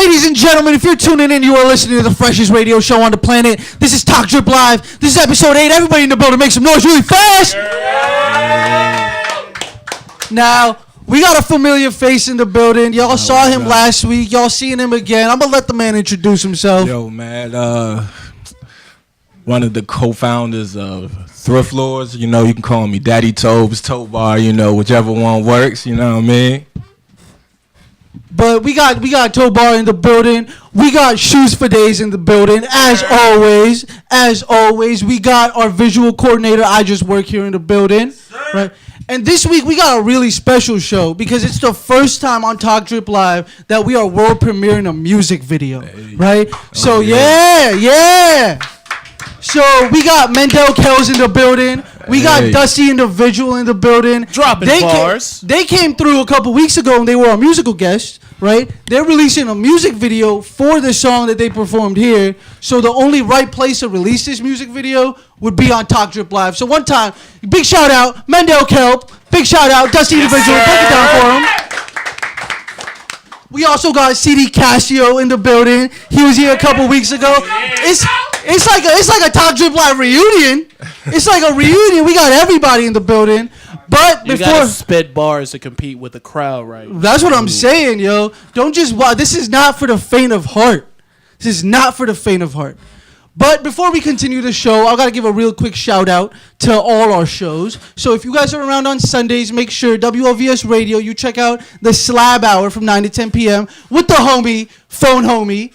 Ladies and gentlemen, if you're tuning in, you are listening to the freshest radio show on the planet. This is Talk Drip Live. This is episode 8. Everybody in the building, make some noise really fast. Now, we got a familiar face in the building. Y'all saw him last week. Y'all seeing him again. I'm going to let the man introduce himself. Yo, man, one of the co-founders of Thrift Lords. You know, you can call me Daddy Tobes, Toe Bar, you know, whichever one works, you know what I mean? But we got Toe Bar in the building. We got Shoes for Days in the building. As always, we got our visual coordinator. I just work here in the building, right? And this week we got a really special show because it's the first time on Talk Drip Live that we are world premiering a music video, right? So yeah. So we got Mendel Kells in the building. We got Dusty Individual in the building. Dropping bars. They came through a couple weeks ago and they were our musical guests, right? They're releasing a music video for the song that they performed here. So the only right place to release this music video would be on Talk Drip Live. So one time, big shout out, Mendel Kelp. Big shout out, Dusty Individual. Break it down for him. We also got CD Casio in the building. He was here a couple weeks ago. It's like a Talk Drip Live reunion. It's like a reunion. We got everybody in the building. But you gotta spit bars to compete with the crowd, right? That's what I'm saying, yo. Don't just watch. This is not for the faint of heart. This is not for the faint of heart. But before we continue the show, I gotta give a real quick shout out to all our shows. So if you guys are around on Sundays, make sure WLVS Radio, you check out the Slab Hour from 9 to 10 p.m. with the homie, Phone Homie.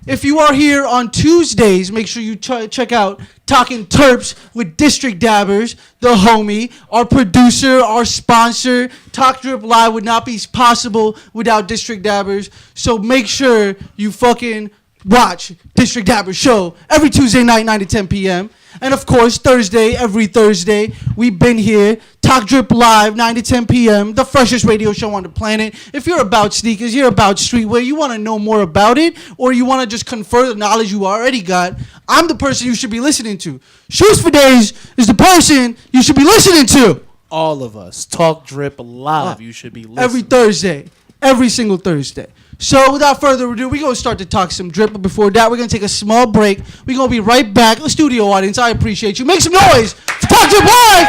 If you are here on Tuesdays, make sure you check out Talking Terps with District Dabbers, the homie, our producer, our sponsor. Talk Drip Live would not be possible without District Dabbers. So make sure you fucking watch District Dabbers show every Tuesday night, 9 to 10 p.m. And of course, every Thursday, we've been here. Talk Drip Live, 9 to 10 p.m., the freshest radio show on the planet. If you're about sneakers, you're about streetwear, you want to know more about it, or you want to just confer the knowledge you already got, I'm the person you should be listening to. Shoes for Days is the person you should be listening to. All of us. Talk Drip Live, you should be listening. Every Thursday. Every single Thursday. So without further ado, we're going to start to talk some drip. But before that, we're going to take a small break. We're going to be right back. The studio audience, I appreciate you. Make some noise for Talk Drip Live.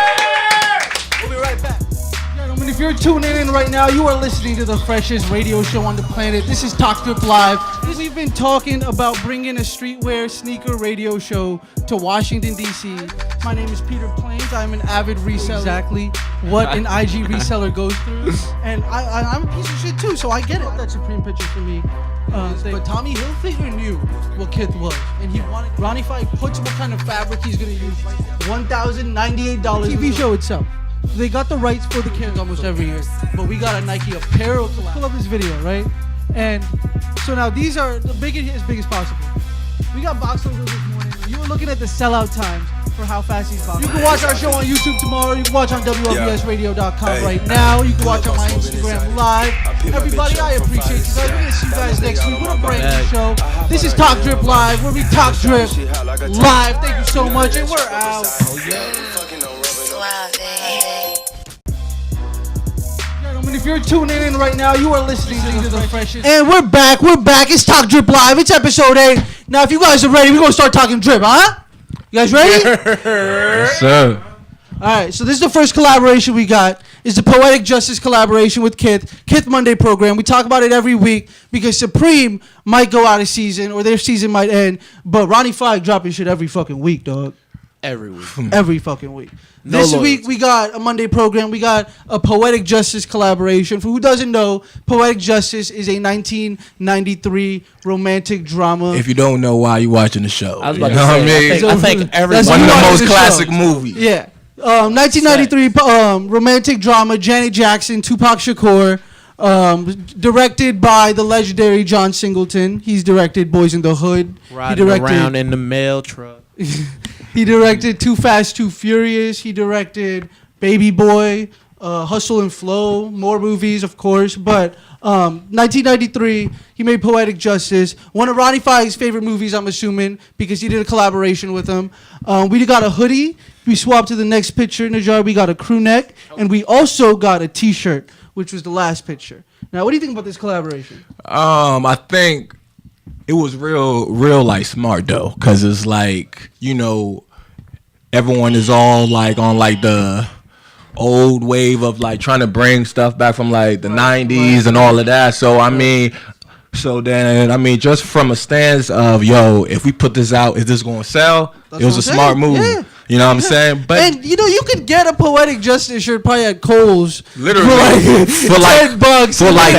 We'll be right back. Gentlemen, if you're tuning in right now, you are listening to the freshest radio show on the planet. This is Talk Drip Live. We've been talking about bringing a streetwear sneaker radio show to Washington, D.C. My name is Peter Plains. I'm an avid reseller. Exactly what an IG reseller goes through. And I'm a piece of shit too, so I get it. That Supreme picture for me. But Tommy Hilfiger knew what Kith was. And he wanted Ronnie Fieg puts what kind of fabric he's going to use. $1,098 TV show itself. They got the rights for the kids almost every year. But we got a Nike apparel collab. Pull up this video, right? And so now these are the biggest possible. We got box logos this morning. You were looking at the sellout times for how fast these boxes. You can watch our show on YouTube tomorrow. You can watch on WLVSradio.com right now. You can watch on my Instagram live. Everybody, I appreciate you guys. We're going to see you guys next week with a brand new show. This is Talk Drip Live, where we talk drip live. Thank you so much, and we're out. Gentlemen, if you're tuning in right now, you are listening to the freshest. And we're back. It's Talk Drip Live. It's episode 8. Now, if you guys are ready, we're going to start talking drip, huh? You guys ready? Yes, sir. All right, so this is the first collaboration we got. It's the Poetic Justice collaboration with Kith Monday program. We talk about it every week because Supreme might go out of season or their season might end, but Ronnie Fieg dropping shit every fucking week, dog. Every week. Every fucking week. No this loyalty. week we got a Monday program. We got a Poetic Justice collaboration. For who doesn't know, Poetic Justice is a 1993 romantic drama. If you don't know why you watching the show. I was about to say, I think everyone. One of the most classic movies. Yeah. 1993 romantic drama, Janet Jackson, Tupac Shakur, directed by the legendary John Singleton. He's directed Boys in the Hood. Riding around in the mail truck. He directed Too Fast, Too Furious. He directed Baby Boy, Hustle and Flow, more movies, of course. But 1993, he made Poetic Justice. One of Ronnie Fieg's favorite movies, I'm assuming, because he did a collaboration with him. We got a hoodie. We swapped to the next picture in the jar. We got a crew neck. And we also got a T-shirt, which was the last picture. Now, what do you think about this collaboration? I think it was real like smart though, cause it's like, you know, everyone is all like on like the old wave of like trying to bring stuff back from like the 90s and all of that. So I mean, just from a stance of, yo, if we put this out, is this going to sell? It was a smart move. Yeah. You know what I'm saying? But and you know, you could get a Poetic Justice shirt probably at Kohl's literally for like $10. For like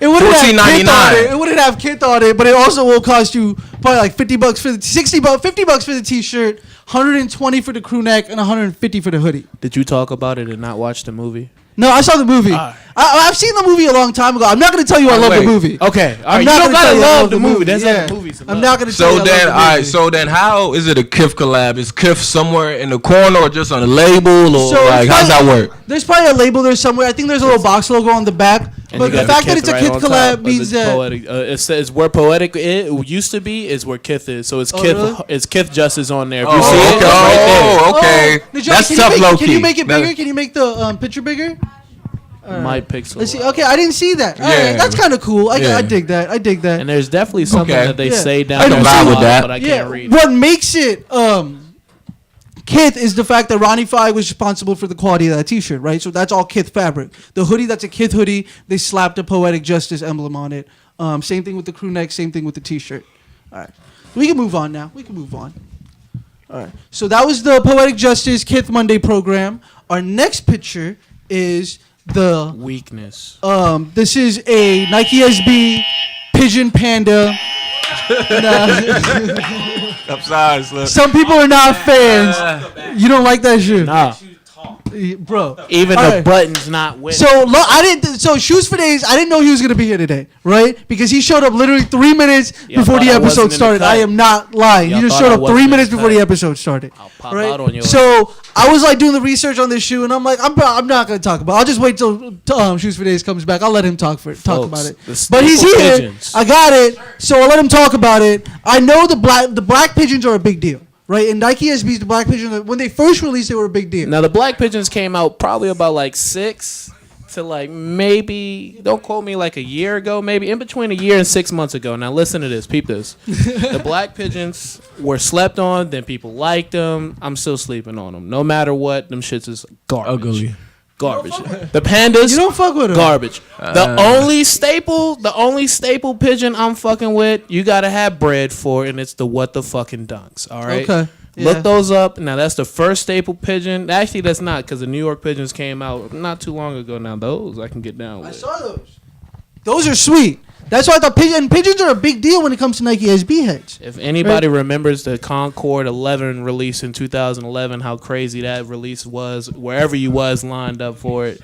it wouldn't have Kith on it. $14.99. It wouldn't have Kith on it, but it also will cost you probably like $50 for the $50 for the t-shirt, $120 for the crew neck, and $150 for the hoodie. Did you talk about it and not watch the movie? No, I saw the movie. I've seen the movie a long time ago. I'm not going to tell you I love the movie. Okay. I'm not going to tell you I love the movie. There's other movies to love. I'm not going to tell you I love the movie. All right, so then how is it a Kith collab? Is Kith somewhere in the corner or just on a label? Or so like, how's that work? There's probably a label there somewhere. I think there's a little box logo on the back. And but the fact that it's a Kith collab means that... it says where Poetic it used to be is where Kith is. So it's Kith. Really? It's Kith Justice on there. If Oh, you see it, it's right there. okay. That's tough, low key. Can you make it bigger? Can you make the picture bigger? My pixel. Let's see. Okay, I didn't see that. All right, that's kind of cool. I dig that. I dig that. And there's definitely something that they say down I can vibe with that. but I can't read. What makes it Kith is the fact that Ronnie Fieg was responsible for the quality of that t-shirt, right? So that's all Kith fabric. The hoodie, that's a Kith hoodie. They slapped a Poetic Justice emblem on it. Same thing with the crew neck. Same thing with the t-shirt. All right. We can move on now. All right. So that was the Poetic Justice Kith Monday program. Our next picture is the weakness. This is a Nike SB Pigeon Panda. I'm sorry, Slim. Some people are not fans. You don't like that shit? Nah. Bro. Even the buttons not with. So Shoes for Days, I didn't know he was gonna be here today, right? Because he showed up literally 3 minutes before the episode started. I am not lying. He just showed up 3 minutes before the episode started. I'll pop out on you. So I was like doing the research on this shoe, and I'm like, I'm not gonna talk about it. I'll just wait till Shoes for Days comes back. I'll let him talk about it. But he's here. Pigeons. I got it. So I'll let him talk about it. I know the black pigeons are a big deal. Right, and Nike SB's the black pigeons, when they first released, they were a big deal. Now the black pigeons came out probably about like 6 to like maybe, don't quote me, like a year ago, maybe in between a year and 6 months ago. Now listen to this, peep this. The black pigeons were slept on, then people liked them. I'm still sleeping on them. No matter what, them shits is garbage. Ugly. Garbage. The pandas. You don't fuck with them. Garbage. The only staple pigeon I'm fucking with, you gotta have bread for, and it's the what the fucking dunks. All right. Okay. Yeah. Look those up. Now that's the first staple pigeon. Actually, that's not, because the New York pigeons came out not too long ago. Now those I can get down with. I saw those. Those are sweet. That's why I thought pigeons are a big deal when it comes to Nike SB heads. If anybody remembers the Concord 11 release in 2011, how crazy that release was, wherever you was lined up for it.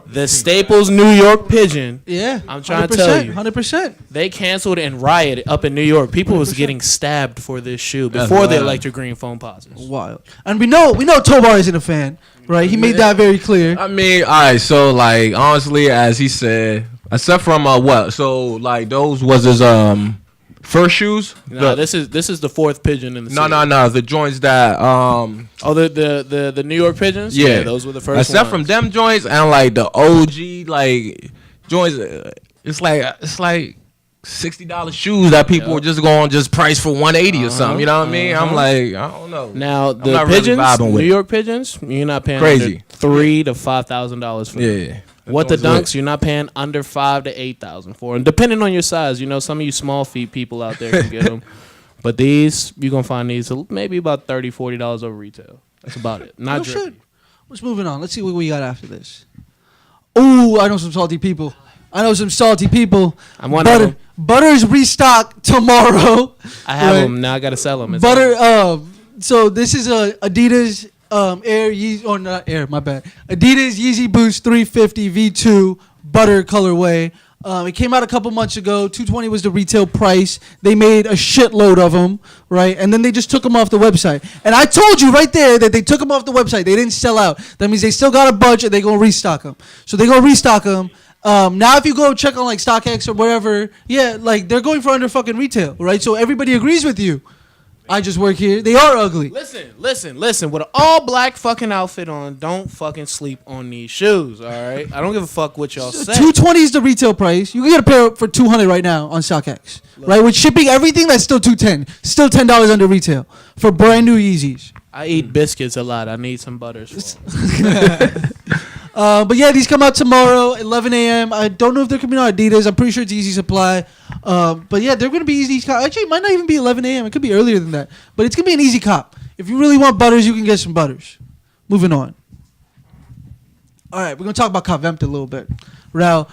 The Staples New York pigeon. Yeah. I'm trying to tell you. 100%. They canceled and rioted up in New York. People 100%. Was getting stabbed for this shoe before the electric green foam posits. Wild. And we know Tobar isn't a fan, right? He made that very clear. I mean, all right, so like honestly, as he said, except from what? So like those was his first shoes? No, this is the fourth pigeon in the series. No. The joints that the New York pigeons? Yeah, those were the first except ones. from them joints and like the OG like joints, it's like $60 shoes that people were just going just price for $180 or something. You know what I mean? I'm like, I don't know. Now the pigeons, really New York pigeons, you're not paying crazy $3,000 to $5,000 for them. Yeah. What the dunks, you're not paying under $5,000 to $8,000 for, and depending on your size, you know, some of you small feet people out there can get them, but these you're gonna find these maybe about $30, $40 over retail. That's about it. Not shit. Let's moving on. Let's see what we got after this. Ooh, I know some salty people. I'm one of them. Butter's restock tomorrow. I have them now. I gotta sell them. Butter. So this is a Adidas. Air Yeezy, or not Air, my bad. Adidas Yeezy Boost 350 V2 Butter colorway. It came out a couple months ago. $220 was the retail price. They made a shitload of them, right? And then they just took them off the website. And I told you right there that they took them off the website. They didn't sell out. That means they still got a bunch and they're going to restock them. So they're going to restock them. Now if you go check on like StockX or whatever, yeah, like they're going for under fucking retail, right? So everybody agrees with you. I just work here. They are ugly. Listen. With an all black fucking outfit on, don't fucking sleep on these shoes. All right. I don't give a fuck what y'all say. $220 is the retail price. You can get a pair for $200 right now on StockX. Right, with shipping everything, that's still $210. Still $10 under retail for brand new Yeezys. I eat biscuits a lot. I need some butters. But yeah, these come out tomorrow, 11 a.m. I don't know if they're coming out Adidas. I'm pretty sure it's Easy Supply. But yeah, they're going to be easy. Actually, it might not even be 11 a.m. It could be earlier than that. But it's going to be an easy cop. If you really want butters, you can get some butters. Moving on. All right, we're going to talk about Kavempt a little bit. Raul,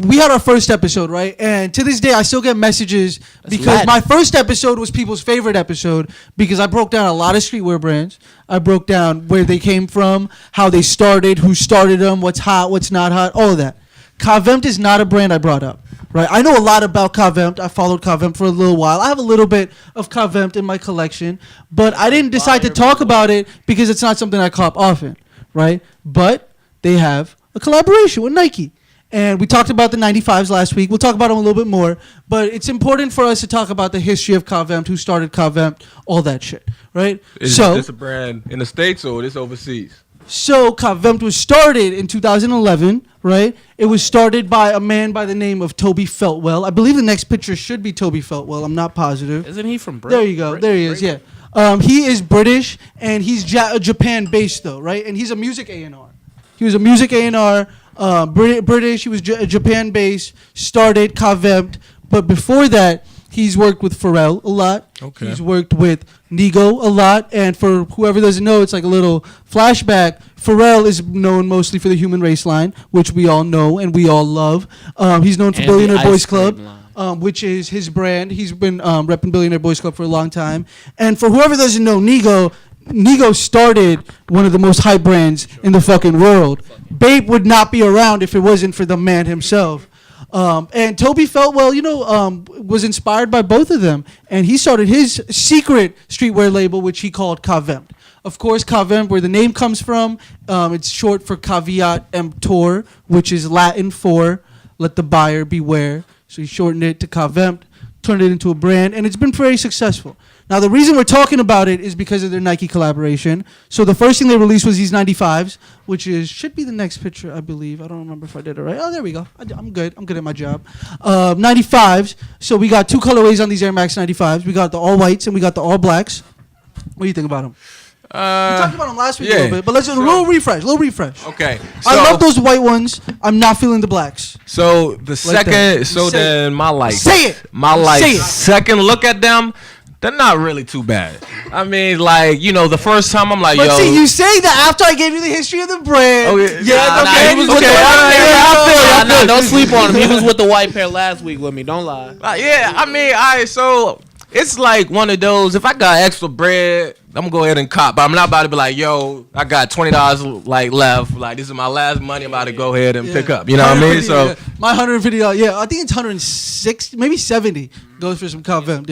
we had our first episode, right? And to this day, I still get messages because my first episode was people's favorite episode because I broke down a lot of streetwear brands. I broke down where they came from, how they started, who started them, what's hot, what's not hot, all of that. Kavempt is not a brand I brought up, right? I know a lot about Kavempt. I followed Kavempt for a little while. I have a little bit of Kavempt in my collection, but I didn't decide to talk about it because it's not something I cop often, right? But they have a collaboration with Nike. And we talked about the 95s last week. We'll talk about them a little bit more. But it's important for us to talk about the history of Kavempt, who started Kavempt, all that shit, right? Is this a brand in the States or this overseas? So Kavempt was started in 2011, right? It was started by a man by the name of Toby Feltwell. I believe the next picture should be Toby Feltwell. I'm not positive. Isn't he from Britain? There you go. There he is, yeah. He is British, and he's Japan-based, though, right? And he's a music A&R. He was a music A&R, British. He was Japan-based, started Kavempt. But before that, he's worked with Pharrell a lot. Okay. He's worked with Nigo a lot. And for whoever doesn't know, it's like a little flashback. Pharrell is known mostly for the Human Race line, which we all know and we all love. He's known for Billionaire Boys Club, which is his brand. He's been repping Billionaire Boys Club for a long time. And for whoever doesn't know Nigo started one of the most hype brands in the fucking world. Bape would not be around if it wasn't for the man himself. And Toby Feltwell, was inspired by both of them. And he started his secret streetwear label, which he called Kavempt. Of course, Kavempt, where the name comes from, it's short for Caveat Emptor, which is Latin for let the buyer beware. So he shortened it to Kavempt, turned it into a brand, and it's been very successful. Now, the reason we're talking about it is because of their Nike collaboration. So the first thing they released was these 95s, which should be the next picture, I believe. I don't remember if I did it right. Oh, there we go. I'm good. I'm good at my job. 95s. So we got two colorways on these Air Max 95s. We got the all whites and we got the all blacks. What do you think about them? We talked about them last week a little bit, but let's do a little refresh. Okay. So I love those white ones. I'm not feeling the blacks. So the second, second look at them, they're not really too bad. I mean, the first time I'm like, but see, you say that after I gave you the history of the brand. Okay. He was with the white pair. Don't sleep on him. He was with the white pair last week with me. Don't lie. So it's like one of those, if I got extra bread, I'm gonna go ahead and cop. But I'm not about to be like, yo, I got $20 left. Like, this is my last money. I'm about to go ahead and pick up. You know what I mean? So my $150, I think it's 160, maybe 70 goes for some Kavempt.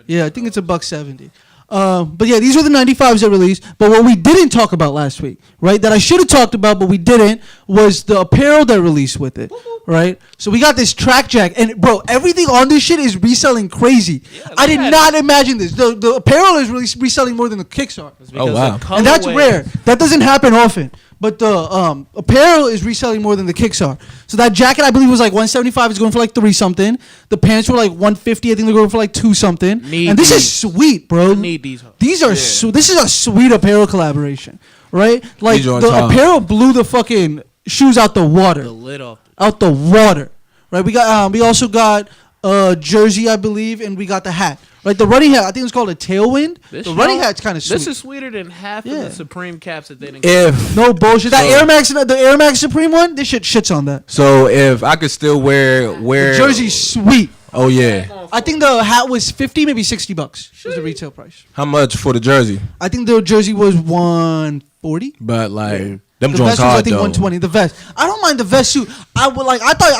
Yeah, I think it's $170. But yeah, these were the 95s that released. But what we didn't talk about last week, right, that I should have talked about, but we didn't, was the apparel that released with it, right? So we got this track jack, and bro, everything on this shit is reselling crazy. Yeah, I did not imagine this. The apparel is really reselling more than the kicks are. Oh, wow. And that's rare. That doesn't happen often. But the apparel is reselling more than the kicks are. So that jacket, I believe, was like $175. It's going for like $3 something. The pants were like $150. I think they're going for like $2 something. And this is sweet, bro. Need these. These are this is a sweet apparel collaboration, right? Like the apparel blew the fucking shoes out the water. The lid off. Out the water, right? We got we also got a jersey, I believe, and we got the hat. Right, the running hat, I think it's called a Tailwind. The running hat's kind of sweet. This is sweeter than half of the Supreme caps that they didn't get. No bullshit. That the Air Max Supreme one, this shit shits on that. So if I could still wear the jersey's sweet. Oh yeah. I think the hat was $50, maybe $60 was the retail price. How much for the jersey? I think the jersey was $140. But them the joints vest was, I think, $120. The vest. I don't mind the vest suit. I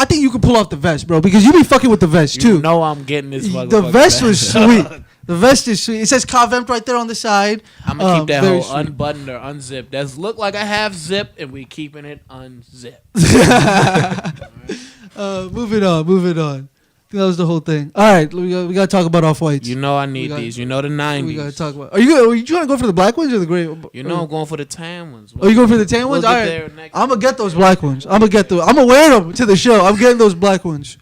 think you could pull off the vest, bro, because you be fucking with the vest too. You know I'm getting this. The vest was sweet. The vest is sweet. It says Kavempt right there on the side. I'm gonna keep that whole sweet. Unbuttoned or unzipped. That's look like I have zip, and we keeping it unzipped. Moving on. That was the whole thing. All right, we got to talk about off-whites. You know I need these. You know the 90s. We got to talk about. Are you trying to go for the black ones or the gray? You know I'm going for the tan ones. Oh, you going for the tan ones? All right. I'm going to get those black ones. I'm going to wear them to the show. I'm getting those black ones.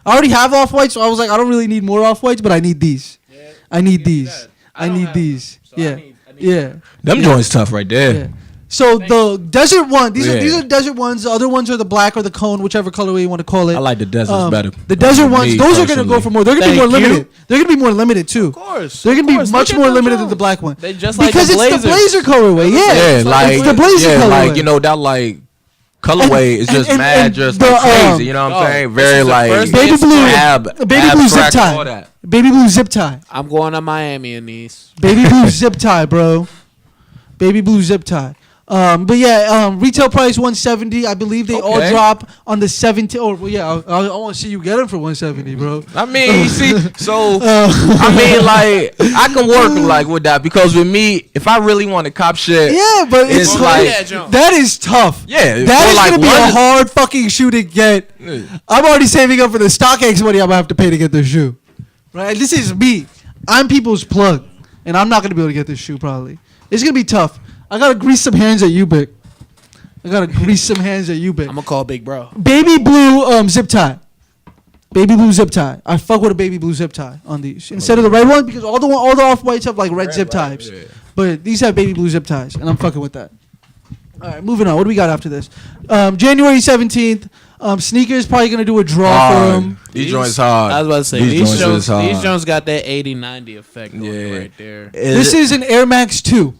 I already have off-whites, so I was like, I don't really need more off-whites, but I need these. Yeah, I need these. I need these. So yeah. Yeah. Them joints tough right there. Yeah. So the desert one, these are desert ones. The other ones are the black or the cone, whichever colorway you want to call it. I like the deserts better. The desert ones, those are gonna go for more. They're gonna be more limited. They're gonna be more limited too. Of course. They're gonna be much more limited than the black one. They just like because the it's the blazer colorway. Yeah, yeah, like it's the blazer colorway. Like that like colorway is just mad, just like crazy. You know what I'm saying? Very like baby blue zip tie. Baby blue zip tie. I'm going to Miami in these. Baby blue zip tie, bro. Baby blue zip tie. But yeah, retail price $170. I believe they all drop on the 17th. Oh, well, yeah, I want to see you get them for $170, bro. I mean, you see, so I mean, like, I can work like with that because with me, if I really want to cop shit, yeah, but it's like that is tough. Yeah, that is gonna be a hard fucking shoe to get. I'm already saving up for the StockX money I'm gonna have to pay to get this shoe. Right? This is me. I'm people's plug, and I'm not gonna be able to get this shoe probably. It's gonna be tough. I gotta grease some hands at you, Big. I'm gonna call Big Bro. Baby blue zip tie. Baby blue zip tie. I fuck with a baby blue zip tie on these instead of the red one because all the off whites have like red zip ties, but these have baby blue zip ties, and I'm fucking with that. All right, moving on. What do we got after this? January 17th. Sneakers probably gonna do a draw for them. These joints hard. I was about to say these joints got that 80-90 effect right there. This is an Air Max 2.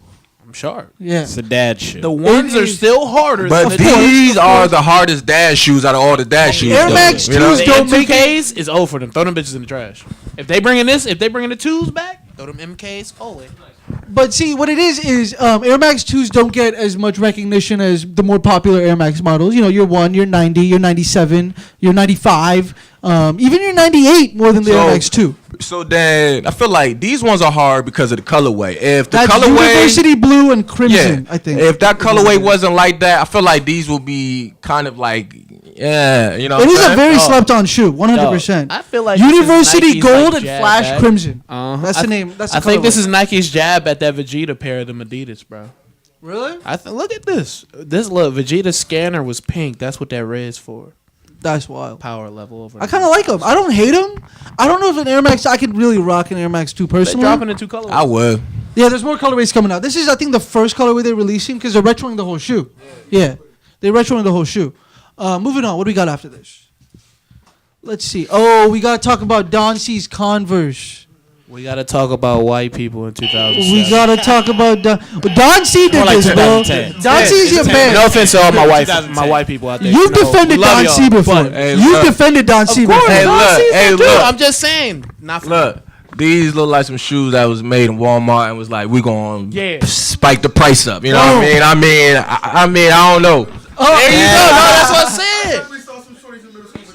Sharp. Yeah. It's a dad shoe. The ones are still harder. But these are the hardest dad shoes out of all the dad shoes. Air Max 2s don't make MKs is O for them. Throw them bitches in the trash. If they bringing the 2s back, throw them MKs away. But see, what it is Air Max 2s don't get as much recognition as the more popular Air Max models. You know, you're 1, you're 90, you're 97, you're 95, even you're 98 more than the Air Max 2. So then I feel like these ones are hard because of the colorway. If the That's colorway University blue and crimson, I think. If that colorway wasn't like that, I feel like these will be kind of like you know. It is a very slept on shoe, 100%. I feel like University gold and flash back. Crimson. That's the name. That's the I think this is Nike's jab at that Vegeta pair of them Adidas, bro. Really? Look at this. Vegeta scanner was pink. That's what that red's for. That's wild. Power level over. I kind of like them. I don't hate them. I don't know if an Air Max. I could really rock an Air Max 2 personally. They're dropping in 2 colorways. I would. Yeah, there's more colorways coming out. This is, I think, the first colorway they're releasing because they're retroing the whole shoe. Yeah, they're retroing the whole shoe. Moving on. What do we got after this? Let's see. Oh, we got to talk about Don C's Converse. We got to talk about white people in 2007. We got to talk about Don C did this, bro. Don C's your man. No offense to all my white people out there. You've defended Don C before. You've defended Don C before. Hey, look. I'm just saying. Look. These look like some shoes that was made in Walmart and was like, we're going to spike the price up. You know what I mean? I don't know. There you go. No, that's what I said.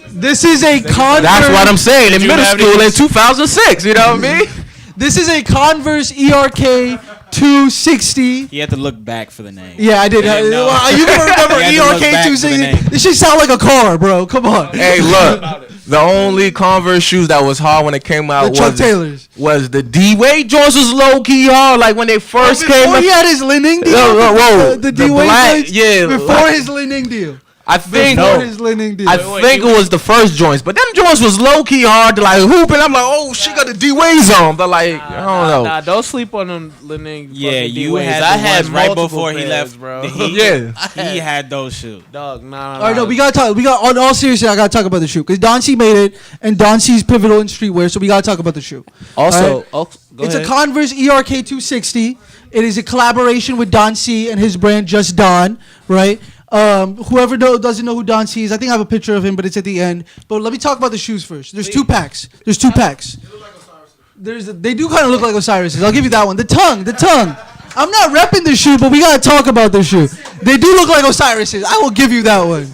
This is a Converse. That's what I'm saying. In middle school in 2006. You know what I mean? This is a Converse ERK 260. You have to look back for the name. Yeah, I did. You gonna remember ERK 260? This should sound like a car, bro. Come on. Hey, look. The only Converse shoes that was hard when it came out was the D-Wade joints was low key hard. Like when they first came out. Before he had his Lining deal. The D-Wade joints. Yeah. Before his Lining deal. I think it was the first joints, but them joints was low key hard to like hoop, and I'm like, oh, she got the D-Ways on, but like I don't know. Nah, don't sleep on them Lining. Yeah, you had. I had right before he left, bro. Yeah, he had those shoes. Dog, nah. All right, no, we gotta talk. We got on all seriousness. I gotta talk about the shoe because Don C made it, and Don C's pivotal in streetwear, so we gotta talk about the shoe. Also, it's a Converse ERK 260. It is a collaboration with Don C and his brand Just Don, right? Whoever doesn't know who Don C is, I think I have a picture of him, but it's at the end. But let me talk about the shoes first. There's 2 packs. They look like Osiris. They do kind of look like Osiris's. I'll give you that one. The tongue. I'm not repping the shoe, but we gotta talk about the shoe. They do look like Osiris's. I will give you that one.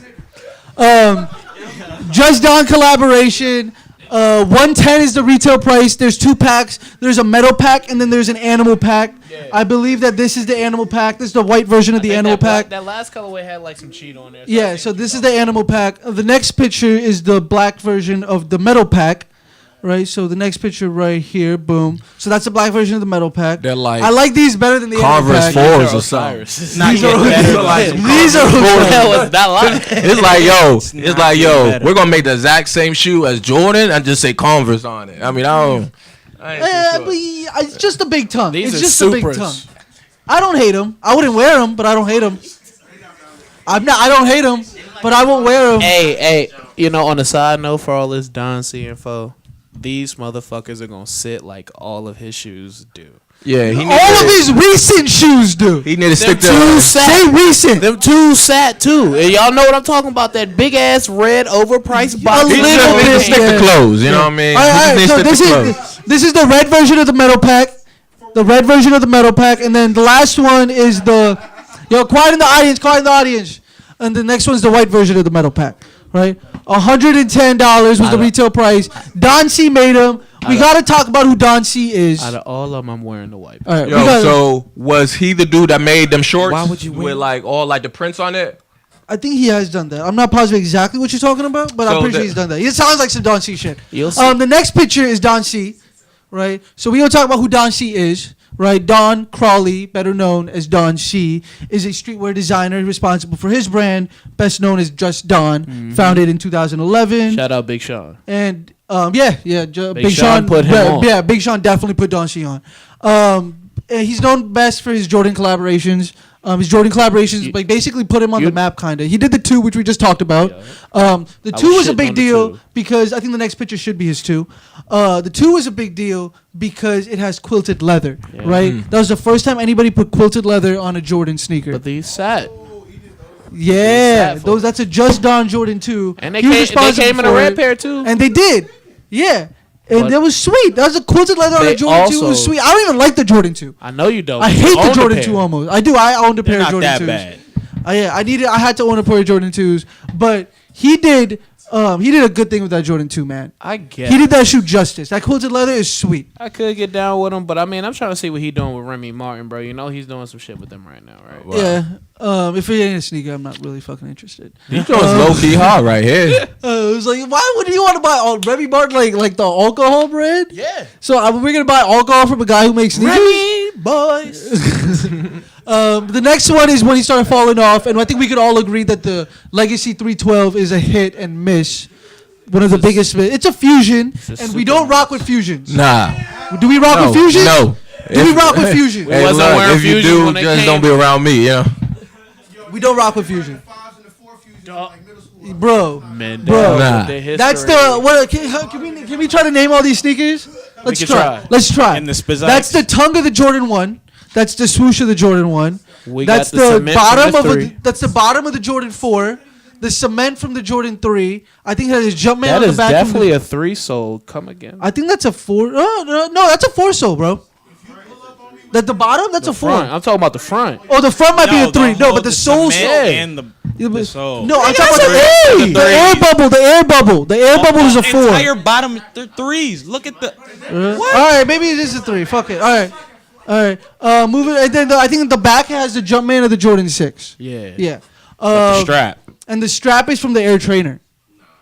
Just Don collaboration. $110 is the retail price. There's 2 packs. There's a metal pack and then there's an animal pack. Yeah. I believe that this is the animal pack. This is the white version of the animal pack. That last colorway had like some cheat on there. So so this is the animal pack. The next picture is the black version of the metal pack. Right, so the next picture right here, boom. So that's the black version of the metal pack. They're like I like these better than the Converse pack. 4s or something. These are It's like yo, we're gonna make the exact same shoe as Jordan and just say Converse on it. I mean, I ain't but it's just a big tongue. These it's are just supers. a big tongue. I don't hate them. I wouldn't wear them, but I don't hate them. I don't hate them, but I won't wear them. Hey, on a side note for all this Don C info, these motherfuckers are gonna sit like all of his shoes do. Yeah, all of his recent shoes do. He need to stick to say recent. Them 2 sat too. And y'all know what I'm talking about? That big ass red overpriced box. He just need to stick to clothes. You know what I mean? All right, so this is the red version of the metal pack. The red version of the metal pack, and then the last one is the quiet in the audience. And the next one's the white version of the metal pack. Right, $110 was the retail price. Don C made them. We gotta talk about who Don C is. Out of all of them, I'm wearing the white. All right, so was he the dude that made them shorts? Why would you with like all like the prints on it? I think he has done that. I'm not positive exactly what you're talking about, but I'm pretty sure he's done that. It sounds like some Don C shit. You'll see. The next picture is Don C. Right, so we gonna talk about who Don C is. Right, Don Crawley, better known as Don C, is a streetwear designer responsible for his brand, best known as Just Don, founded in 2011. Shout out Big Sean. And Big Sean put him on. Yeah, Big Sean definitely put Don C on. He's known best for his Jordan collaborations. His Jordan collaborations basically put him on the map, kind of. He did the 2, which we just talked about. The 2 was a big deal because I think the next picture should be his 2. The 2 was a big deal because it has quilted leather, right? That was the first time anybody put quilted leather on a Jordan sneaker. But these sat. Yeah, that's a Just Don Jordan 2. And they came in a red pair too. And they did. Yeah. And that was sweet. That was a quilted leather on a Jordan 2. It was sweet. I don't even like the Jordan 2. I know you don't. I hate the Jordan 2 almost. I do. I owned a pair of Jordan 2s. Not that bad. I had to own a pair of Jordan 2s. But he did a good thing with that Jordan 2, man. I guess. He did that shoe justice. That quilted leather is sweet. I could get down with him, but I mean, I'm trying to see what he's doing with Remy Martin, bro. You know he's doing some shit with them right now, right? Wow. Yeah. If it ain't a sneaker, I'm not really fucking interested. He's doing low key hard right here. It was like, why would you want to buy Remy Martin like the alcohol brand? Yeah. So we're gonna buy alcohol from a guy who makes sneakers. Remy boys. The next one is when he started falling off, and I think we could all agree that the Legacy 312 is a hit and miss. One of the biggest. It's a fusion, and we don't rock with fusions. Nah. Do we rock with fusions? No. Do we rock with fusion? Hey, look, if you do, just don't be around me, yeah. We don't rock with fusion. Bro, nah. That's the what? Can we try to name all these sneakers? Let's try. And the That's the tongue of the Jordan 1. That's the swoosh of the Jordan 1. That's the bottom of the Jordan 4. The cement from the Jordan 3. I think it has a Jumpman on the back. That is definitely a 3-sole. Come again. I think that's a 4. No, that's a 4-sole, bro. That the bottom? That's a 4. I'm talking about the front. Oh, the front might be a 3. No, but the sole's and the sole. No, I'm talking about the air bubble. The air bubble. The air bubble is a 4. Entire bottom, they're 3s. Look at the. What? All right, maybe it is a 3. Fuck it. All right. Moving. And then I think the back has the Jumpman of the Jordan 6. Yeah. The strap. And the strap is from the Air Trainer.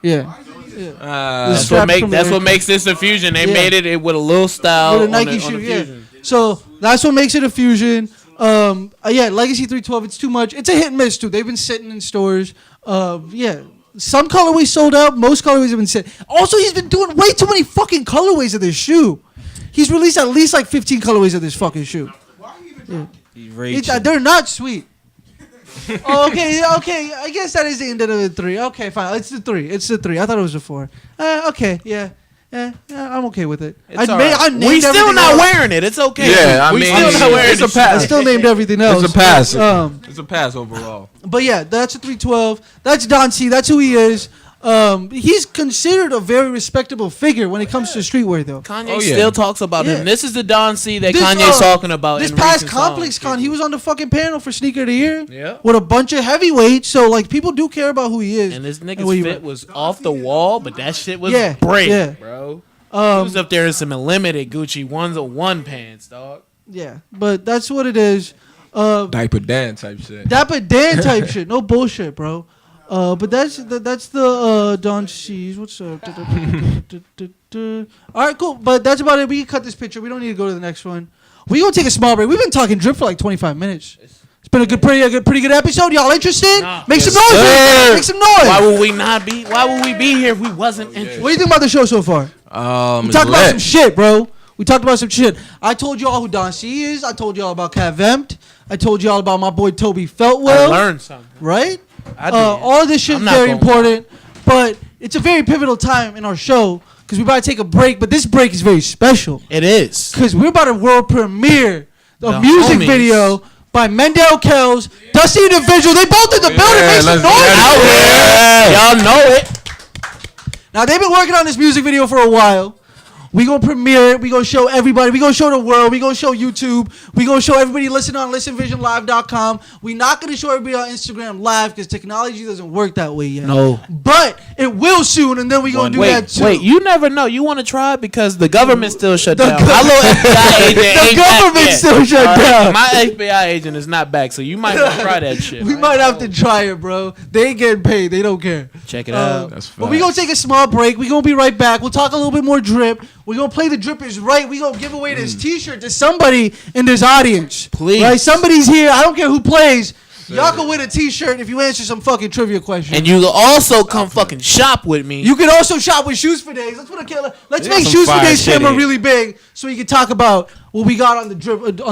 Yeah. That's what makes this a fusion. They made it with a little style with a Nike shoe. Yeah. So that's what makes it a fusion. Legacy 312. It's too much. It's a hit and miss too. They've been sitting in stores. Some colorways sold out. Most colorways have been sitting. Also, he's been doing way too many fucking colorways of this shoe. He's released at least like 15 colorways of this fucking shoe. They're not sweet. Okay. I guess that is the end of the 3. Okay, fine. It's the 3. I thought it was a 4. Okay, yeah. I'm okay with it. We still not wearing it. It's okay. Yeah, I mean, still not wearing it's a pass. I still named everything else. It's a pass. It's a pass overall. But yeah, that's a 312. That's Don C. That's who he is. He's considered a very respectable figure when it comes to streetwear, though. Kanye still talks about him. This is the Don C that This, Kanye's talking about. This in past recent Complex songs, Con, he was on the fucking panel for Sneaker of the Year. Yeah. With a bunch of heavyweights, so like people do care about who he is. And this what nigga's he fit was off the wall, but that shit was Yeah, break, yeah. bro. He was up there in some limited Gucci 101 pants, dog. Yeah, but that's what it is. Diaper Dan type shit. Dapper Dan type shit. No bullshit, bro. But that's the Don C's. What's up? All right, cool. But that's about it. We can cut this picture. We don't need to go to the next one. We gonna take a small break. We've been talking drip for like 25 minutes. It's been a pretty good episode. Y'all interested? Nah. Make some noise. Man. Make some noise. Why would we not be? Why would we be here if we wasn't interested? What do you think about the show so far? We talked about some shit, bro. We talked about some shit. I told y'all who Don C is. I told y'all about Cav Empt. I told y'all about my boy Toby Feltwell. I learned something. Right? I did. All of this shit is very important, but it's a very pivotal time in our show because we're about to take a break, but this break is very special. It is. Because we're about to world premiere The a music homies. video by Mendel Kells, Dusty Individual. They both in the building. Make some let's noise. get it. Y'all know it. Now, they've been working on this music video for a while. We gonna premiere it. We gonna show everybody. We gonna show the world. We gonna show YouTube. We gonna show everybody listen on listenvisionlive.com. We not gonna show everybody on Instagram live because technology doesn't work that way yet. No. But it will soon, and then we gonna do that too. Wait, you never know. You want to try it because the government still shut The down. gov- My little FBI agent The ain't government back yet. still shut All right? down. My FBI agent is not back, so you might want to try that shit. We might have to try it, bro. They ain't getting paid. They don't care. Check it out. That's But we gonna take a small break. We gonna be right back. We'll talk a little bit more drip. We gonna play the drip is right. We gonna give away this T-shirt to somebody in this audience. Please. Right? Somebody's here. I don't care who plays. Y'all can win a T-shirt if you answer some fucking trivia question. And you can also come fucking shop with me. You can also shop with Shoes for Days. Let's put a killer. Let's There's make some Shoes for fire Days shit camera here. really big so we can talk about what we got on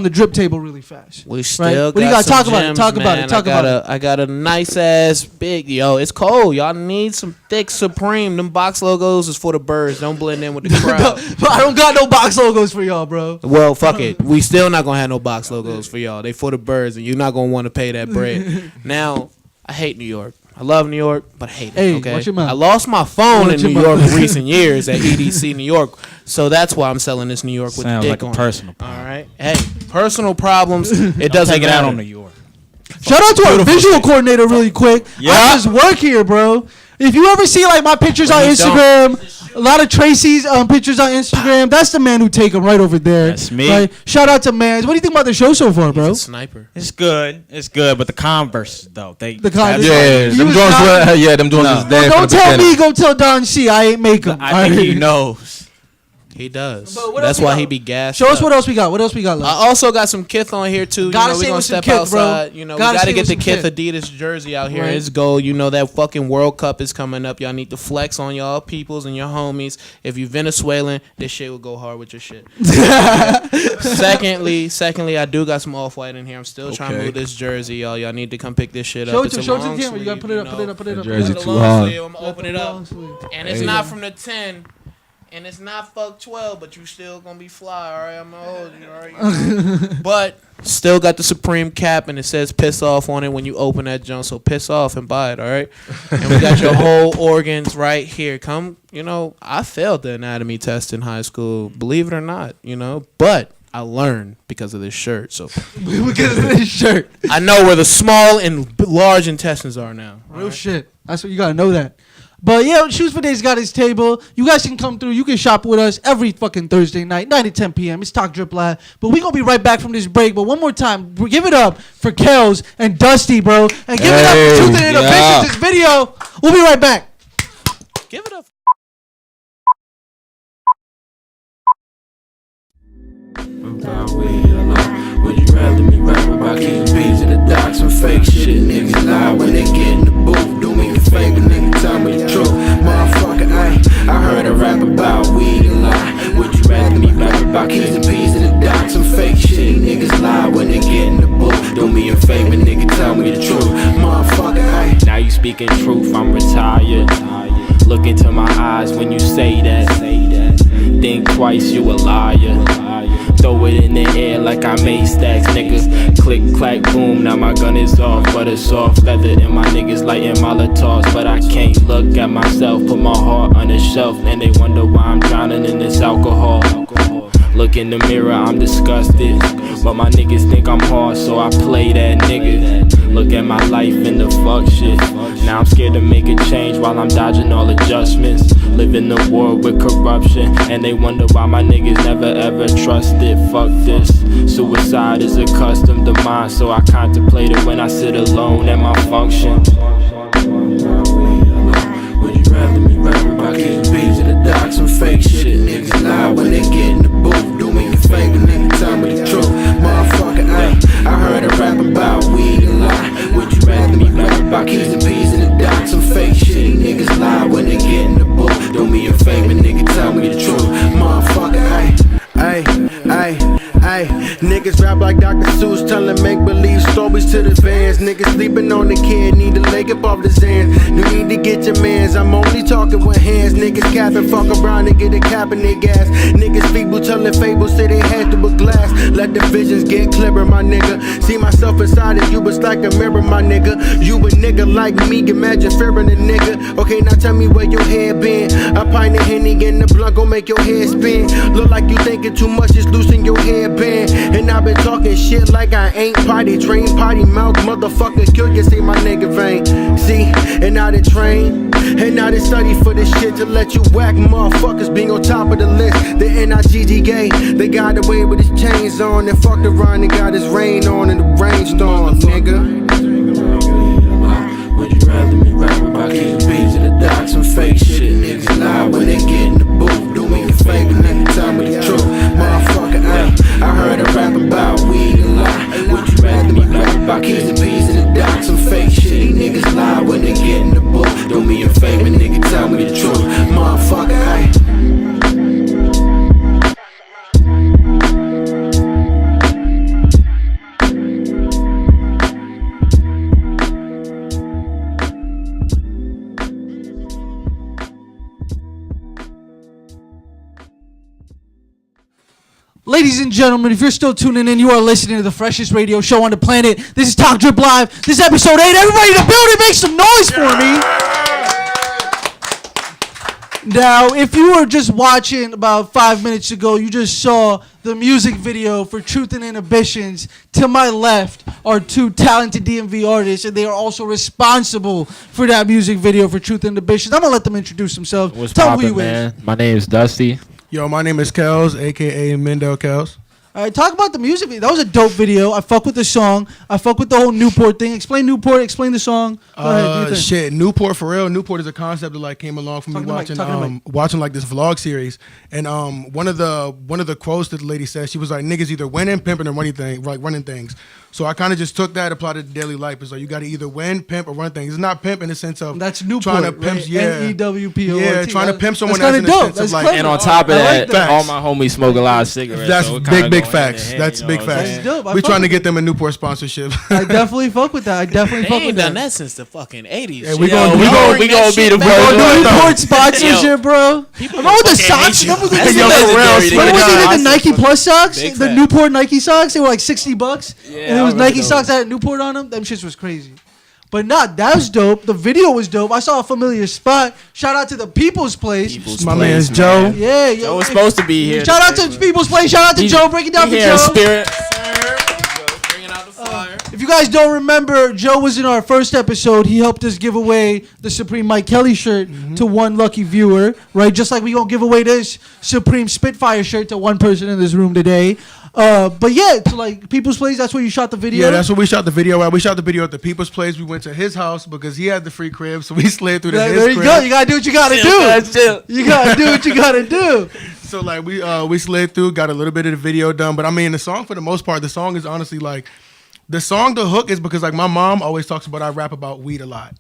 the drip table really fast. We still Right? got What do you got? some Talk about it. gems, Talk about man. it. Talk about it. I got a nice ass big. Yo, it's cold. Y'all need some thick Supreme. Them box logos is for the birds. Don't blend in with the crowd. But I don't got no box logos for y'all, bro. Well, fuck it. We still not gonna have no box logos for y'all. They for the birds, and you're not gonna want to pay that bread. Now, I hate New York. I love New York, but I hate it. Hey, Okay, watch your mouth. I lost my phone Watch in New your York mouth. in recent years at EDC New York, so that's why I'm selling this New York with Sounds the like dick a on. personal All problem. right, hey, personal problems. It doesn't Take it matter. out on New York. Shout out to our visual coordinator really quick. Yeah. I just work here, bro. If you ever see like my pictures on you Instagram, a lot of Tracy's pictures on Instagram, that's the man who take them right over there. That's me. Right? Shout out to Mans. What do you think about the show so far, bro? He's a sniper. It's good. It's good, but the Converse though, they The Converse. Yeah, You them was joints not- were, yeah, them joints No. was dead Don't from the tell beginning. me, go tell Don C. I ain't make them. I think he knows. He does. But what That's else we why got? he be gassed. Show us up. what else we got. What else we got left? I also got some Kith on here too. Gotta You know, stay we gonna with some step Kith, bro. outside. You know, Gotta we gotta stay get the with Kith some Adidas jersey out here. Right. It's gold. You know that fucking World Cup is coming up. Y'all need to flex on y'all peoples and your homies. If you Venezuelan, this shit will go hard with your shit. Secondly, I do got some off white in here. I'm still trying to Okay. move this jersey, y'all. Y'all need to come pick this shit Show up. it to It's a show it to long the camera. You gotta sleeve, put it up. you Put it know. up. Put it up. jersey It's a too long hard. sleeve. I'm gonna open it up. And it's Hey. not from the 10. And it's not fuck 12, but you still gonna be fly, all right? I'm gonna hold you, all right? But still got the Supreme cap, and it says piss off on it when you open that junk. So piss off and buy it, all right? And we got your whole organs right here. Come, you know, I failed the anatomy test in high school, believe it or not, you know? But I learned because of this shirt. So Because of this shirt. I know where the small and large intestines are now. all Real right? shit. That's what you gotta know that. But yeah, Shoes for Days got his table. You guys can come through. You can shop with us every fucking Thursday night, 9 to 10 p.m. It's Talk Drip Live. But we gonna be right back from this break. But one more time, give it up for Kels and Dusty, bro. And give it up for Truth and Innovations, yeah. this video. We'll be right back. Give it up. Would you rather me rap about keeping peas in the docks and fake shit? Niggas lie when they get in the booth. Do me a favor, nigga, tell me the truth. Motherfucker, I heard a rap about weed a lot. Would you rather me rap about keeping peas in the docks and fake shit? Niggas lie when they get in the booth. Do me a favor, nigga, tell me the truth. Motherfucker, Now you speaking truth, I'm retired. Look into my eyes when you say that. Think twice, you a liar. throw it in the air like I made stacks, nigga. Click, clack, boom, now my gun is off. But it's soft leather and my niggas lighting Molotovs. But I can't look at myself, put my heart on the shelf, and they wonder why I'm drowning in this alcohol. Look in the mirror, I'm disgusted, but my niggas think I'm hard, so I play that nigga. Look at my life in the fuck shit. Now I'm scared to make a change while I'm dodging all adjustments. Live in the world with corruption, and they wonder why my niggas never ever trusted. Fuck this, suicide is a custom to mine, so I contemplate it when I sit alone at my function. Would you rather me rap about kicking beats in the docks and fake shit? Niggas lie when they get in the booth. Do me a favor, nigga, tell me the truth. Motherfucker, I heard a rap about weed a lot. Would you rather me rap about kicking beats in the docks and fake shit? Niggas lie when they get in the booth. Do me a favor, nigga, tell me the truth. Motherfucker, niggas rap like Dr. Seuss, telling make-believe stories to the fans. Niggas sleeping on the kid, need to leg up off the Zans. You need to get your mans, I'm only talking with hands. Niggas capping, fuck around and get a cap in their gas. Niggas people telling fables, say they had through a glass. Let the visions get clearer, my nigga. See myself inside of you, it's like a mirror, my nigga. You a nigga like me, imagine fearing a nigga. Okay, now tell me where your head been. A pint of Henny in the blunt gon' make your head spin. Look like you thinking too much, it's loosen your headband. And I've been talking shit like I ain't potty trained. Potty mouth, motherfucker, kill you, say my nigga vein. See, and I done train, and I done study for this shit to let you whack motherfuckers being on top of the list. The NIGGA, they got away with his chains on and fucked around and got his rain on in the rainstorm, nigga. Would you rather me rap about kicking beats in the docks and fake shit? Niggas lie when they get in the booth. Do me a favor, nigga, tell me the truth. Motherfucker, I heard a rap about weed a lot. Would you rather me rap about kicking beats in the docks and fake shit? Niggas lie when they get in the booth. Do me a favor, nigga, tell me the truth. Motherfucker, Ladies and gentlemen, if you're still tuning in, you are listening to the freshest radio show on the planet. This is Talk Drip Live. This is episode 8. Everybody in the building, make some noise for me. Now, if you were just watching about 5 minutes ago, you just saw the music video for Truth and Inhibitions. To my left are two talented DMV artists, and they are also responsible for that music video for Truth and Inhibitions. I'm going to let them introduce themselves. What's Tell them who poppin', you man? is. My name is Dusty. Yo, my name is Kels, a.k.a. Mendel Kels. All right, talk about the music video. That was a dope video. I fuck with the song. I fuck with the whole Newport thing. Explain Newport. Explain the song. Go ahead, do your thing. Shit, Newport for real. Newport is a concept that like came along from me watching like this vlog series, and one of the quotes that the lady said, she was like, "Niggas either winning, pimping, or running things." So I kind of just took that, applied it to daily life. It's like you got to either win, pimp, or run things. It's not pimp in the sense of That's Newport, trying to pimp, right? yeah, N-E-W-P-O-R-T. yeah, trying to pimp someone that's else in kinda the dope. sense That's of like, clever. And on top of I like that, all my homies smoke a lot of cigarettes. That's so it kinda big go facts. hand in That's hand, big you know what I'm facts. saying? Dope. I We fuck trying to with get them a Newport sponsorship. I definitely fuck with that. I definitely They fuck ain't with done that. that since the fucking 80s. Yeah, we shit. gonna- Yo, we gonna bring be that the shit first back. one. The do it, though. Newport sponsorship, bro. Remember the socks? Remember the That's Yo, for real, legendary. swear When to was God. it the Nike Plus socks? Big The fact. Newport Nike socks? They were like $60. And it I was remember Nike those. socks that had Newport on them. Them shits was crazy. But nah, that was dope. The video was dope. I saw a familiar spot. Shout out to the People's Place. My man's Joe. Yeah, yo. Joe was supposed to be here. Shout out to People's Place. Shout out to Joe. Break it down for He here Joe. in spirit. Bringing out the fire. If you guys don't remember, Joe was in our first episode. He helped us give away the Supreme Mike Kelly shirt to one lucky viewer, right? Just like we gonna give away this Supreme Spitfire shirt to one person in this room today. But yeah, to like People's Place, that's where you shot the video. Yeah, that's where we shot the video at. We shot the video at the People's Place. We went to his house because he had the free crib, so we slid through to his There you crib. go. You gotta do what you gotta do. You gotta do what you gotta do. So like we slid through, got a little bit of the video done. But I mean, the song for the most part, the song is honestly like, the hook is because like my mom always talks about I rap about weed a lot.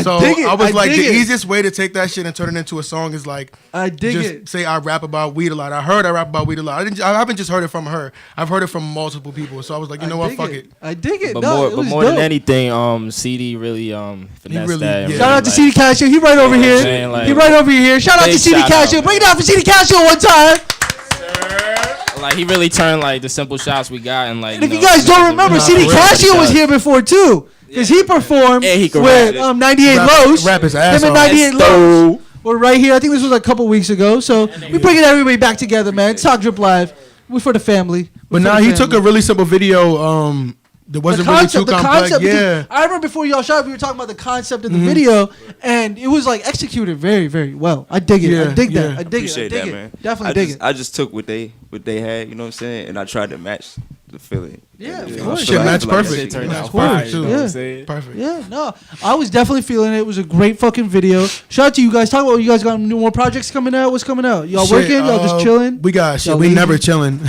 So dig it. I was like, dig the it. easiest way to take that shit and turn it into a song is like, I dig just it. say I rap about weed a lot. I heard I rap about weed a lot. I haven't just heard it from her. I've heard it from multiple people. So I was like, you know I what, dig fuck it. it. I dig it. But No, it was more than dope. anything, CD really finessed really- that. yeah. Shout out to Like, CD Casio. He right over You know what I'm here. saying? Like, He right over here. Shout out to big CD shout out, Casio. man. Bring it out for CD Casio one time. Like he really turned like the simple shots we got and like. And if you guys don't remember, CD Casio was here before too, because he performed Yeah, he could with rap. 98 Lows. Rap his ass Him and off. 98 Lows were right here. I think this was like a couple weeks ago. So we bringing everybody back together, man. Talk Drip Live. We're for the family. But now he took a really simple video. That wasn't really too complex. Yeah. I remember before y'all shot, we were talking about the concept of the video, and it was like executed very, very well. I dig it. Yeah, I dig that. yeah. I dig Appreciate it. I dig that, it. man. Definitely dig it. I just took what they had, you know what I'm saying, and I tried to match the feeling. Yeah, of I course. feel Shit matched I feel perfect. Shit turned Matched out fire. perfect, You too. know what Yeah. I'm saying? Perfect. Yeah, no, I was definitely feeling it. It was a great fucking video. Shout out to you guys. Talk about you guys got more projects coming out. What's coming out? Y'all Shit, working? Y'all just chilling? We got shit. Y'all We lazy? never chilling.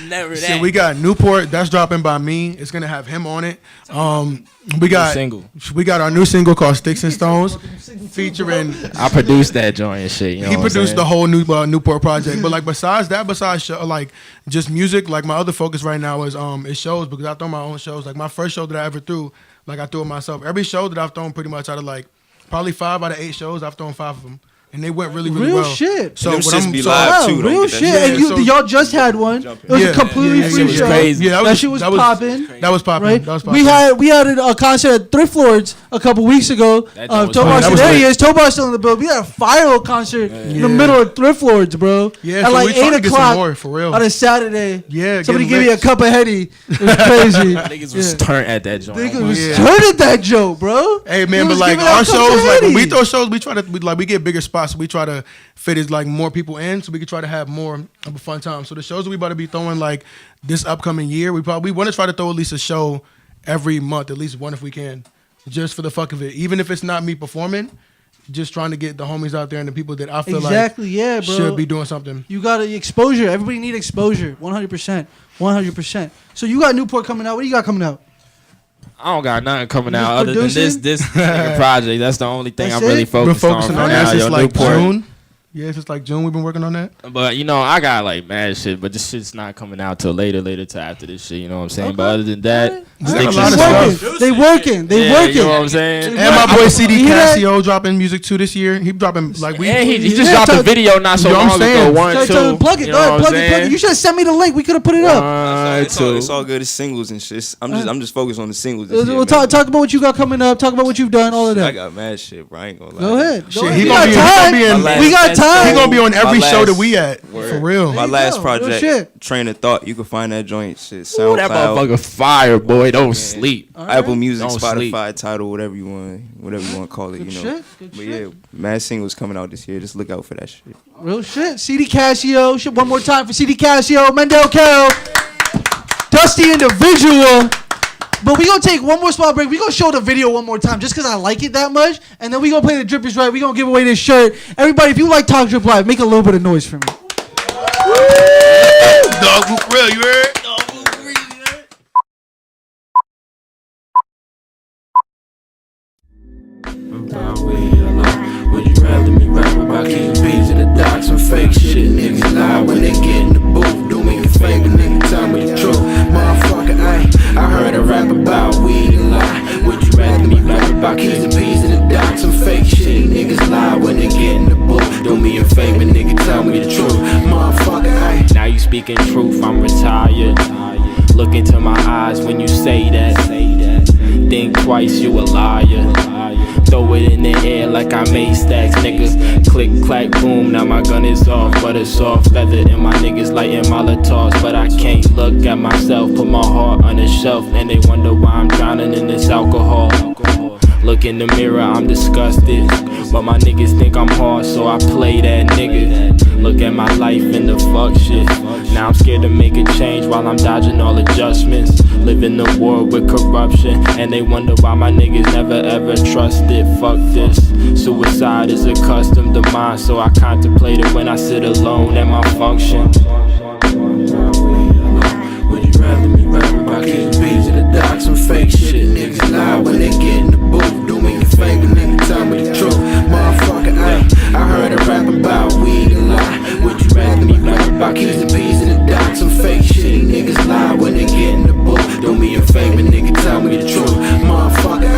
Never Shit, that. we got Newport. That's dropping by me. It's gonna have him on it. We got single. We got our new single called Sticks and Stones, featuring. I produced that joint and shit. You know He what I'm produced saying? the whole new Newport project. But like besides like just music, like my other focus right now is shows, because I throw my own shows. Like my first show that I ever threw, like I threw it myself. Every show that I've thrown, pretty much out of like probably 5 out of 8 shows, I've thrown 5 of them. And they went really, really Real well. shit. So And them what shits I'm be so- live, Wow, too, don't real get that shit. shit. And Yeah, so- y'all just had one. It was Yeah, a completely yeah, free it was show. crazy. Yeah, That shit was popping. That was popping. Right? That was popping. We had a concert at Thrift Lords a couple weeks ago. That joint was Tobar fire. That was there he lit. is. Tobar's still in the building. We had a viral concert in the middle of Thrift Lords, bro. Yeah, at so like we trying 8 to get some o'clock more, for real. on a Saturday. Yeah, Somebody getting gave me a lit. cup of Henny. It was crazy. Niggas was Yeah. turned at that joint. Niggas was Yeah. turning that joke, bro. Hey He man, but was like giving out our cups shows, of like when we Henny. throw shows, we try to we get bigger spots. So we try to fit as like more people in, so we can try to have more of a fun time. So the shows that we about to be throwing like this upcoming year, we want to try to throw at least a show every month, at least one if we can, just for the fuck of it. Even if it's not me performing, just trying to get the homies out there and the people that I feel Exactly, yeah, bro. should be doing something. You got exposure. Everybody need exposure. 100%. 100%. So you got Newport coming out. What do you got coming out? I don't got nothing coming You out just other than producing? this nigga project. That's the only thing That's I'm really it? We're focused focusing on on right that now. since Yo, like Newport. June. Yeah, since like June we've been working on that. But you know, I got like mad shit, but this shit's not coming out till later till after this shit. You know what I'm saying? Okay. But other than that, Alright. Sticks got a and lot of Stones. stuff. They working. They Yeah, working. you know what I'm saying? They And my boy CD You hear that? Casio dropping music too this year. He dropping like we. And he Yeah, just dropped tell- a video not so You know what I'm long ago. saying? One, Tell two. plug it. You Go know ahead, what I'm plug it. Plug it. saying? You should have sent me the link. We could have put it up. One, It's all two. good. It's singles and shit. I'm just focused on the singles. This year, We'll man. talk about what you got coming up. Talk about what you've done. All of I that. got mad shit, bro. I ain't gonna lie. Go ahead. Shit, Go ahead. he We gonna got be- he time. gonna be in- My We got last- time. He gonna be on every My show that last- we at. Word. For real. My There you last go. Real project, shit. Train of Thought. You can find that joint. Shit, Ooh, that SoundCloud, motherfucker fire, boy. Don't sleep. Apple Music, Don't Spotify, Tidal, whatever you want to call it. Good You know. shit. Good But shit. yeah, mad singles coming out this year. Just look out for that shit. Real shit. CD Casio. Shit, one more time for CD Casio. Mendel Carroll. Dusty Individual. But we gonna take one more small break. We gonna show the video one more time just because I like it that much. And then we gonna play the Drip is Right. We gonna give away this shirt. Everybody, if you like Talk Drip Live, make a little bit of noise for me. Dog, for real, you heard? Would you rather me rap about keeping bees in the docks and fake shit? Niggas lie when they get in the booth. Do me a favor, nigga, tell me the truth. Motherfucker, I heard a rap about weed and lie. Would you rather me rap about keeping bees in the docks and fake shit? Niggas lie when they get in the booth. Do me a favor, nigga, tell me the truth. Motherfucker, Now you speaking truth, I'm retired. Look into my eyes when you say that. Think twice, you a liar. Throw it in the air like I made stacks, niggas. Click, clack, boom, now my gun is off. But it's soft feather and my niggas lighting Molotovs. But I can't look at myself, put my heart on the shelf. And they wonder why I'm drowning in this alcohol. Look in the mirror, I'm disgusted. But my niggas think I'm hard, so I play that nigga. Look at my life in the fuck shit. Now I'm scared to make a change while I'm dodging all adjustments. Live in the world with corruption, and they wonder why my niggas never ever trusted. Fuck this. Suicide is a custom to mine, so I contemplate it when I sit alone at my function. would you rather me rap about keeping bees in the docks and fake shit? Niggas lie when they get in the booth. Do me a favor, nigga, tell me the truth. Motherfucker, I heard a rap about weed and lie. Would you rather me rap about keeping bees in the docks and fake shit? Niggas lie when they get in the booth. Do me a favor, nigga, tell me the truth. Motherfucker,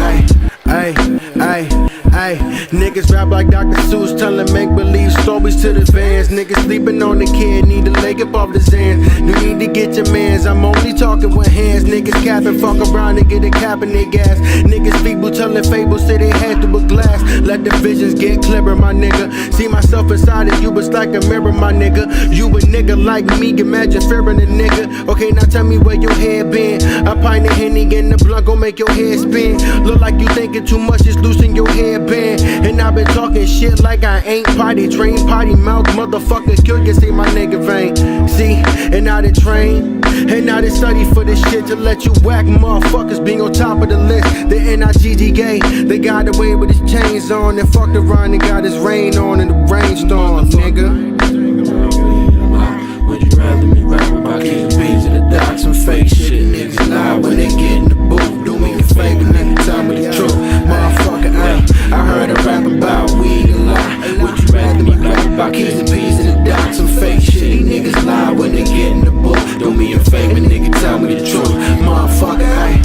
Niggas rap like Dr. Seuss, telling make-believe stories to the fans. Niggas sleeping on the kid, need to leg up off the sand. You need to get your mans. I'm only talking with hands. Niggas capping, fuck around and get a cap in their gas. Niggas people telling fables, say they had through a glass. Let the visions get clearer, my nigga. See myself inside of you, it's like a mirror, my nigga. You a nigga like me, imagine fearing a nigga. Okay, now tell me where your head been. A pint of Henny and the blunt gon' make your head spin. Look like you thinking too much, just loosen your headband. And I've been talking shit like I ain't potty trained. Potty mouth, motherfuckers kill you, say my nigga vein. See, and I done train, and I done study for this shit to let you whack motherfuckers be on top of the list. The NIGGA, they got away with his chains on and fucked around and got his rain on in the rainstorm, nigga. Would you rather me rap about keeping bees in the docks and fake shit? Niggas lie when they get in the booth. Do me a favor, nigga, tell me the truth. Motherfucker, I heard a rap about weed a lot. Would you rather me rap about keeping bees in the docks and fake shit? Niggas lie when they get in the booth. Do me a favor, nigga, tell me the truth. Motherfucker,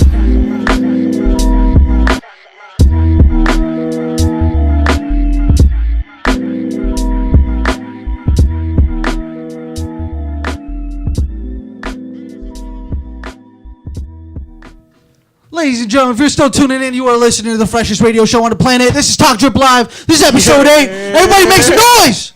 Ladies and gentlemen, if you're still tuning in, you are listening to the freshest radio show on the planet. This is Talk Drip Live. This is episode 8. Everybody make some noise!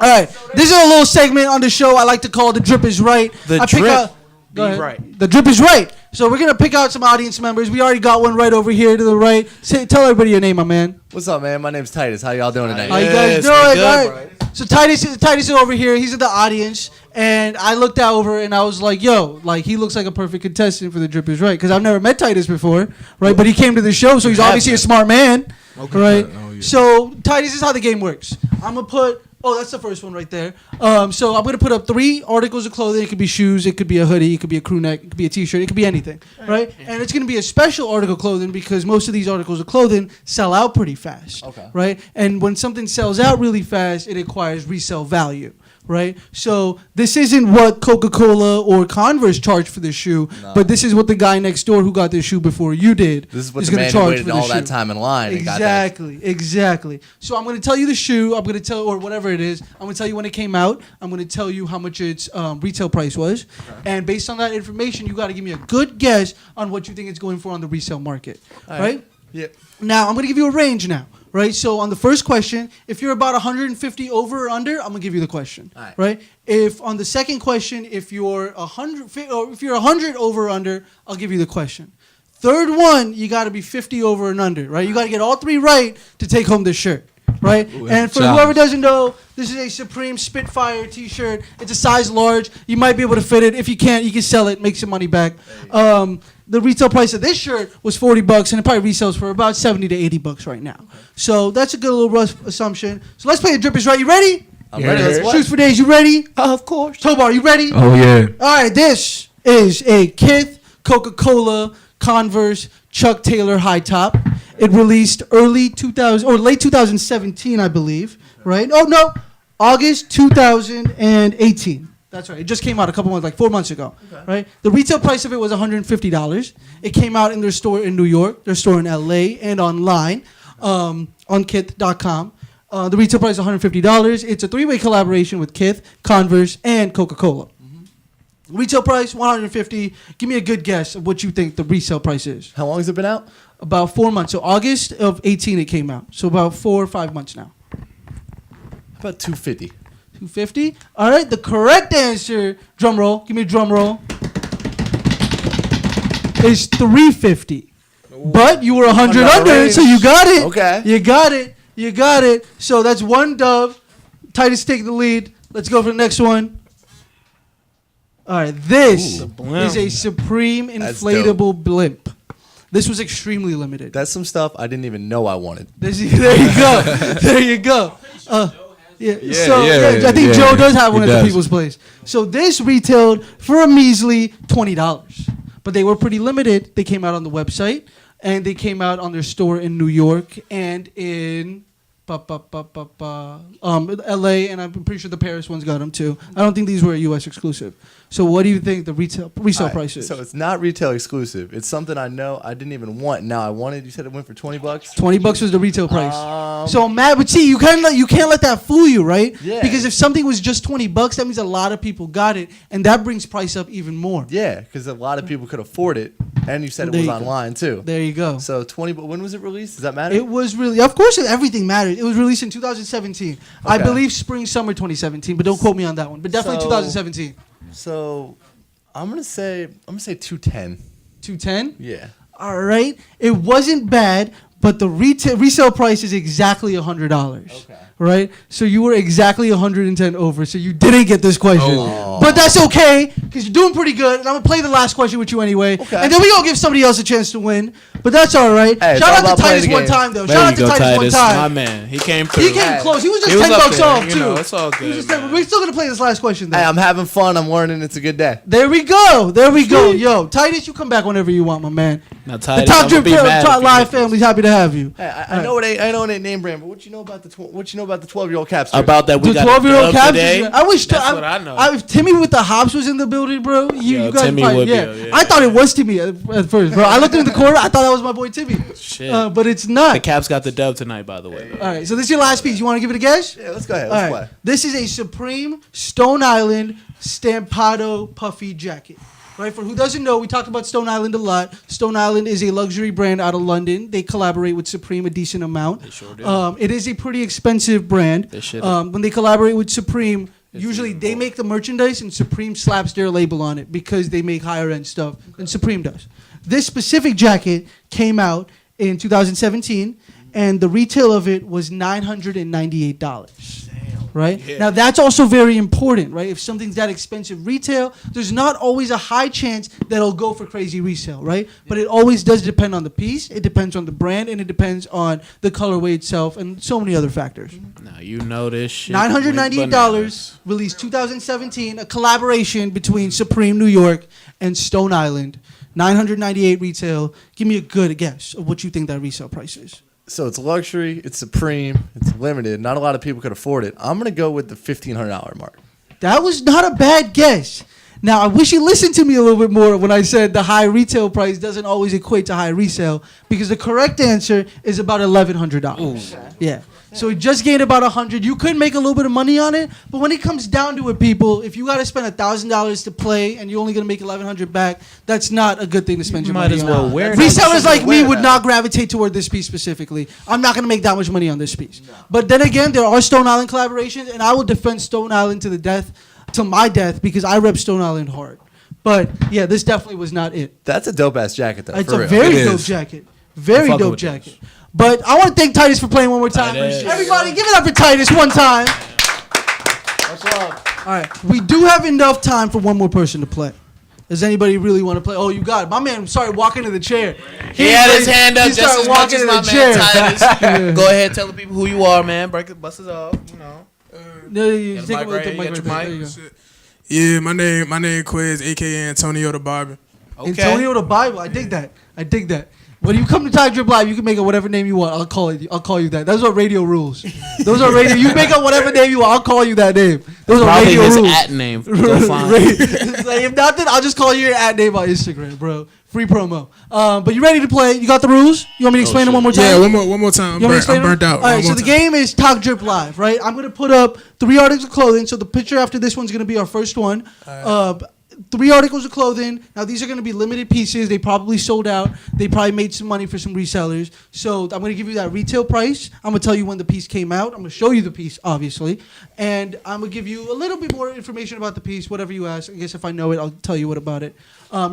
All right, this is a little segment on the show I like to call The Drip is Right. The I pick drip out, be go ahead. right. The Drip is Right. So we're going to pick out some audience members. We already got one right over here to the right. Tell everybody your name, my man. What's up, man? My name's Titus. How y'all doing tonight? How you guys Yes, doing? we good, All right. So Titus is over here. He's in the audience, and I looked over and I was like, "Yo, like he looks like a perfect contestant for the Drip is Right." Because I've never met Titus before, right? But he came to the show, so he's obviously a smart man, right? Oh, yeah. So Titus, this is how the game works. I'm gonna put. Oh, that's the first one right there. So I'm gonna put up 3 articles of clothing. It could be shoes, it could be a hoodie, it could be a crew neck, it could be a t-shirt, it could be anything, right? And it's gonna be a special article of clothing because most of these articles of clothing sell out pretty fast, right? And when something sells out really fast, it acquires resale value, right? So this isn't what Coca-Cola or Converse charge for this shoe, but this is what the guy next door who got this shoe before you did This is what is the gonna man who charge waited for all this that shoe. time in line and got that. Exactly. So I'm going to tell you the shoe. I'm going to tell, or whatever it is. I'm going to tell you when it came out. I'm going to tell you how much its retail price was. And based on that information, you got to give me a good guess on what you think it's going for on the resale market. Right? Yep. Now, I'm going to give you a range now. Right? So on the first question, if you're about 150 over or under, I'm going to give you the question. Right? If on the second question, if you're 100 over or under, I'll give you the question. Third one, you got to be 50 over and under, right? You got to get all 3 right to take home this shirt, right? Ooh, And for challenge. whoever doesn't know, this is a Supreme Spitfire t-shirt. It's a size large. You might be able to fit it. If you can't, you can sell it, make some money back. The retail price of this shirt was $40, and it probably resells for about $70 to $80 right now. So that's a good little rough assumption. So let's play The Drip is Right. You ready? I'm ready. Let's play. Shoes for days. You ready? Of course. Tobar, you ready? Oh, yeah. All right, this is a Kith Coca-Cola Converse Chuck Taylor high top. It released early 2000 or late 2017, I believe. Right? Oh no, August 2018. That's right. It just came out a couple months, like 4 months ago. Right? The retail price of it was $150. It came out in their store in New York, their store in LA, and online on Kith.com. The retail price is $150. It's a 3-way collaboration with Kith, Converse, and Coca-Cola. Retail price $150. Give me a good guess of what you think the resale price is. How long has it been out? About 4 months. So August of 18 it came out. So about 4 or 5 months now. How about $250? $250. All right. The correct answer, drum roll. Give me a drum roll. Is $350. But you were 100 under, so you got it. Okay. You got it. You got it. So that's one dove. Titus take the lead. Let's go for the next one. All right, this is a Supreme inflatable blimp. This was extremely limited. That's some stuff I didn't even know I wanted. There you go. There you go. I think yeah, Joe does have one he at the does. People's Place. So this retailed for a measly $20. But they were pretty limited. They came out on the website, and they came out on their store in New York and in LA, and I'm pretty sure the Paris ones got them too. I don't think these were a US exclusive. So what do you think the resale price is? So it's not retail exclusive. It's something I know I didn't even want. Now I wanted. You said it went for $20. $20 was the retail price. So Matt, but see, you can't let that fool you, right? Yeah. Because if something was just $20, that means a lot of people got it, and that brings price up even more. Yeah, because a lot of people could afford it, and you said it There was you go. online too. There you go. So 20. But when was it released? Does that matter? It was really, of course, everything matters. It was released in 2017. I believe spring, summer 2017, but don't quote me on that one. But definitely 2017. So I'm gonna say 210. 210. Yeah. All right. It wasn't bad, but the resale price is exactly $100. Okay. Right? So you were exactly 110 over, so you didn't get this question. Oh. But that's okay, because you're doing pretty good, and I'm going to play the last question with you anyway. Okay. And then we're going to give somebody else a chance to win. But that's all right. Hey, it's Shout all out about to playing Titus the one game. time, though. There Shout out you to go, Titus one Titus. My time. man, he came through. He came close. He was just He was 10 up bucks there, off, you too. know, it's all He was good, just 10 man. We're still going to play this last question, though. Hey, I'm having fun. I'm learning. It's a good day. There we go. There we go. Yo, Titus, you come back whenever you want, my man. Now, The Titus, Top I'm Drip gonna be mad if you Live get this. family's happy to have you. Hey, I know it ain't name brand, but what you know about the 12-year-old Caps? About that, we The got 12-year-old Caps Caps. today. I wish. That's what I know. If Timmy with the hops was in the building, bro, you guys Timmy probably, would be, yeah. yeah. I thought it was Timmy at first, bro. I looked in the corner. I thought that was my boy Timmy. Shit. But it's The not. Caps got the dub tonight, by the way. All right, so this is your last piece. You want to give it a guess? Yeah, let's go ahead. All Let's right. play. This is a Supreme Stone Island Stampado puffy jacket. Right, for who doesn't know, we talked about Stone Island a lot. Stone Island is a luxury brand out of London. They collaborate with Supreme a decent amount. They sure do. It is a pretty expensive brand. They should. When they collaborate with Supreme, usually they make the merchandise and Supreme slaps their label on it because they make higher end stuff than Supreme does. This specific jacket came out in 2017, and the retail of it was $998. Right? Yeah. Now, that's also very important, right? If something's that expensive retail, there's not always a high chance that it'll go for crazy resale, right? But it always does depend on the piece, it depends on the brand, and it depends on the colorway itself, and so many other factors. Now you know this shit. $998, released 2017, a collaboration between Supreme New York and Stone Island. $998 retail. Give me a good guess of what you think that resale price is. So it's luxury, it's Supreme, it's limited. Not a lot of people could afford it. I'm gonna go with the $1,500 mark. That was not a bad guess. Now, I wish you listened to me a little bit more when I said the high retail price doesn't always equate to high resale, because the correct answer is about $1,100. Yeah. So it just gained about $100. You could make a little bit of money on it, but when it comes down to it, people, if you got to spend $1,000 to play and you're only gonna make $1,100 back, that's not a good thing to spend your might money as on. well wear it. Resellers like me wear would that. not gravitate toward this piece specifically. I'm not gonna make that much money on this piece. But then again, there are Stone Island collaborations, and I will defend Stone Island to the death, to my death, because I rep Stone Island hard. But yeah, this definitely was not it. That's a dope ass jacket though. It's for a real. very It dope is. jacket. Very fucking dope with jacket. But I want to thank Titus for playing one more time. Titus. Everybody, give it up for Titus one time. All right, we do have enough time for one more person to play. Does anybody really want to play? Oh, you got it. My man started walking to the chair. He had his hand up He just started as much walking as to my the man chair. Titus. Go ahead, tell the people who you are, man. Break it, bust it off. You know. No, you Got take a it mic with the right mic here, right you there. got There your you go. Yeah, my name Quiz, aka Antonio the Barber. Okay. Antonio the Bible. I dig that. I dig that. When you come to Top Drip Live, you can make up whatever name you want. I'll call you that. Those are radio rules. Those are radio. You make up whatever name you want. I'll call you that name. Those are Probably radio his rules. at name. Go find. Like, if nothing, I'll just call you your at name on Instagram, bro. Free promo. But you ready to play? You got the rules? You want me to explain them one more time? Yeah, one more time. You want me to I'm explain burnt them? out. All right, One so more the time. game is Talk Drip Live, right? I'm going to put up 3 articles of clothing. So the picture after this one's going to be our first one. 3 articles of clothing. Now, these are going to be limited pieces. They probably sold out. They probably made some money for some resellers. So I'm going to give you that retail price. I'm going to tell you when the piece came out. I'm going to show you the piece, obviously. And I'm going to give you a little bit more information about the piece, whatever you ask. I guess if I know it, I'll tell you what about it.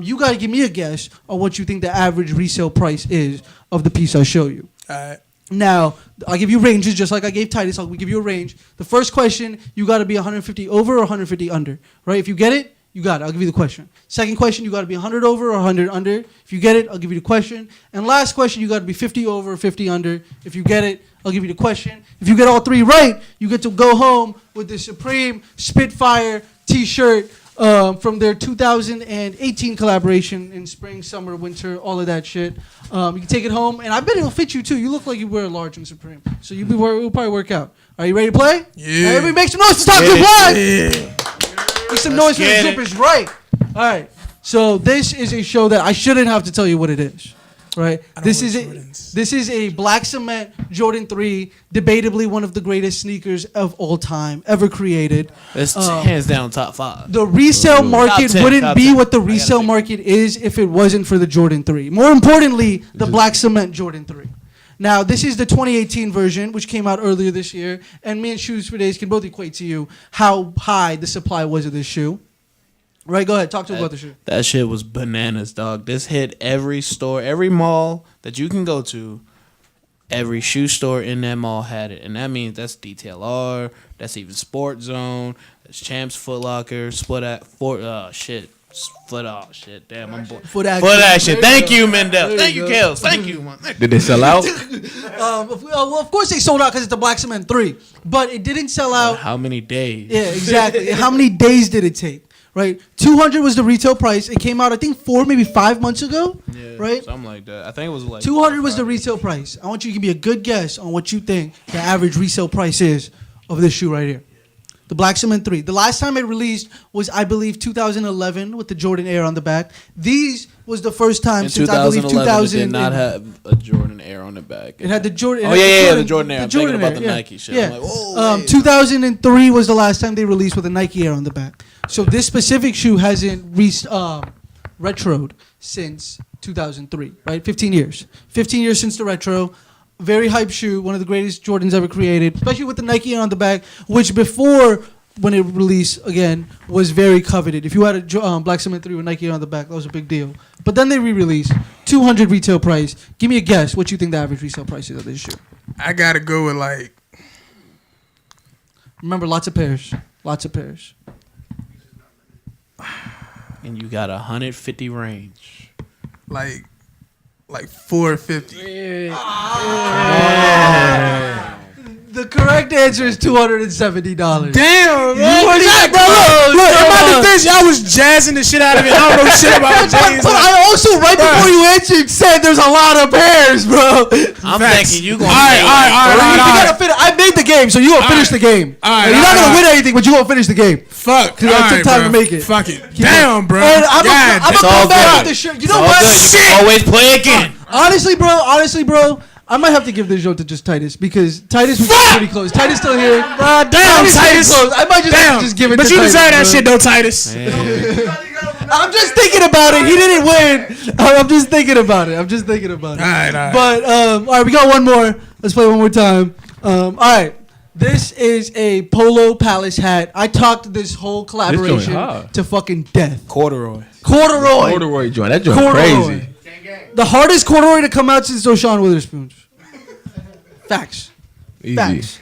You got to give me a guess on what you think the average resale price is of the piece I show you. All right. Now, I'll give you ranges just like I gave Titus. I'll give you a range. The first question, you got to be 150 over or 150 under, right? If you get it, you got it. I'll give you the question. Second question, you got to be 100 over or 100 under. If you get it, I'll give you the question. And last question, you got to be 50 over or 50 under. If you get it, I'll give you the question. If you get all 3 right, you get to go home with the Supreme Spitfire T-shirt from their 2018 collaboration in spring, summer, winter, all of that shit. You can take it home, and I bet it'll fit you too. You look like you wear a large in Supreme, so you'll probably work out. Are you ready to play? Yeah. Everybody make some noise to Talk Drip Live. Make some noise for the Drip is right. All right. So this is a show that I shouldn't have to tell you what it is. Right. This is a black cement Jordan 3, debatably one of the greatest sneakers of all time ever created. It's hands down top 5. The resale market 10, wouldn't be 10. what the resale market is if it wasn't for the Jordan 3. More importantly, the black cement Jordan 3. Now, this is the 2018 version, which came out earlier this year, and me and Shoes for Days can both equate to you how high the supply was of this shoe. Right, go ahead. Talk to me about the shoe. That shit was bananas, dog. This hit every store, every mall that you can go to. Every shoe store in that mall had it. And that means that's DTLR, that's even Sport Zone, that's Champs Foot Locker, Foot Action. Thank you, Mendel. Thank you, Kels. Thank you. Did they sell out? Well, of course they sold out because it's the Black Cement 3. But it didn't sell out. How many days? Yeah, exactly. How many days did it take? Right, $200 was the retail price. It came out, I think, 4, maybe 5 months ago. Yeah, right, something like that. I think it was like $200 was the retail price. I want you to give me a good guess on what you think the average resale price is of this shoe right here, the Black Cement 3. The last time it released was, I believe, 2011 with the Jordan Air on the back. These was the first time since I believe 2000. It did not have a Jordan Air on the back. It had the Jordan. The Jordan Air. I'm thinking about the Nike shit. Yeah. I'm like, 2003 was the last time they released with a Nike Air on the back. So this specific shoe hasn't retroed since 2003, right? 15 years. 15 years since the retro. Very hype shoe, one of the greatest Jordans ever created, especially with the Nike on the back, which before, when it released, again, was very coveted. If you had a Black Cement 3 with Nike on the back, that was a big deal. But then they re-released, $200 retail price. Give me a guess. What you think the average resale price is of this shoe? I gotta go with like. Remember, lots of pairs. Lots of pairs. And you got 150 range. Like 450. The correct answer is $270. Damn, man. Look, in my defense, y'all was jazzing the shit out of it. I don't know shit about James. But I also, right before you answered, said there's a lot of pairs, bro. I'm thinking you gonna. All right. I made the game, so you gonna finish the game. You're not gonna win anything, but you gonna finish the game. Fuck. Because I took time to make it. Fuck it. Damn, bro. And I'm gonna come back with the shirt. You know what? You can always play again. Honestly, bro. I might have to give this joke to just Titus because Titus was pretty close. Titus still here. Damn, Titus. I might just give it to Titus. But you deserve that shit, though, Titus. I'm just thinking about it. He didn't win. I'm just thinking about it. All right. But all right, we got one more. Let's play one more time. All right. This is a Polo Palace hat. I talked this whole collaboration to fucking death. Corduroy joint. That joint crazy. The hardest corduroy to come out since O'Shawn Witherspoon's. Facts. Easy. Facts.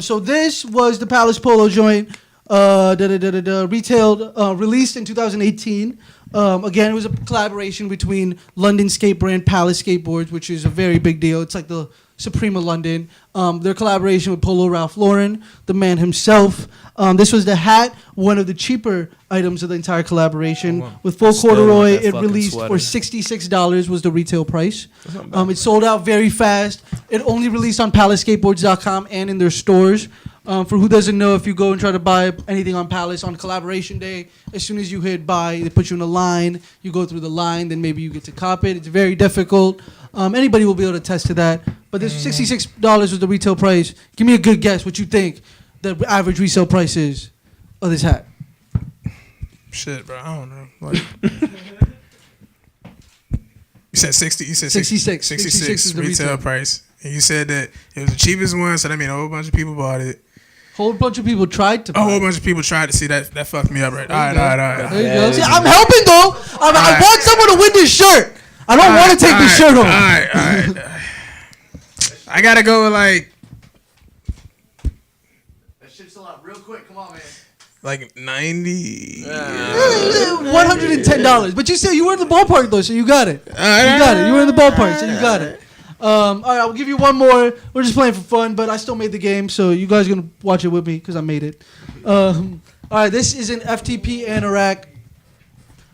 So this was the Palace Polo joint. Retailed, released in 2018. Again, it was a collaboration between London skate brand Palace Skateboards, which is a very big deal. It's like the Supreme of London. Their collaboration with Polo Ralph Lauren, the man himself. This was the hat, one of the cheaper items of the entire collaboration. With full corduroy, it released for $66 was the retail price. It sold out very fast. It only released on PalaceSkateboards.com and in their stores. For who doesn't know, if you go and try to buy anything on Palace on collaboration day, as soon as you hit buy, they put you in a line. You go through the line, then maybe you get to cop it. It's very difficult. Anybody will be able to attest to that. But this $66 was the retail price. Give me a good guess what you think the average resale price is of this hat. Shit, bro. I don't know. Like, you said 60. You said 66. 66 retail price. And you said that it was the cheapest one, so that mean a whole bunch of people bought it. Whole bunch of people tried to buy it. A whole bunch of people tried to see that. That fucked me up right. All right. There you go. See, I'm helping though. I want someone to win this shirt. I don't want to take this shirt home. All right. I gotta go with like. That shit's sold out real quick. Come on, man. Like 90. $110. But you were in the ballpark though, so you got it. You were in the ballpark, so you got it. All right, I'll give you one more. We're just playing for fun, but I still made the game, so you guys are gonna watch it with me because I made it. All right, this is an FTP anorak.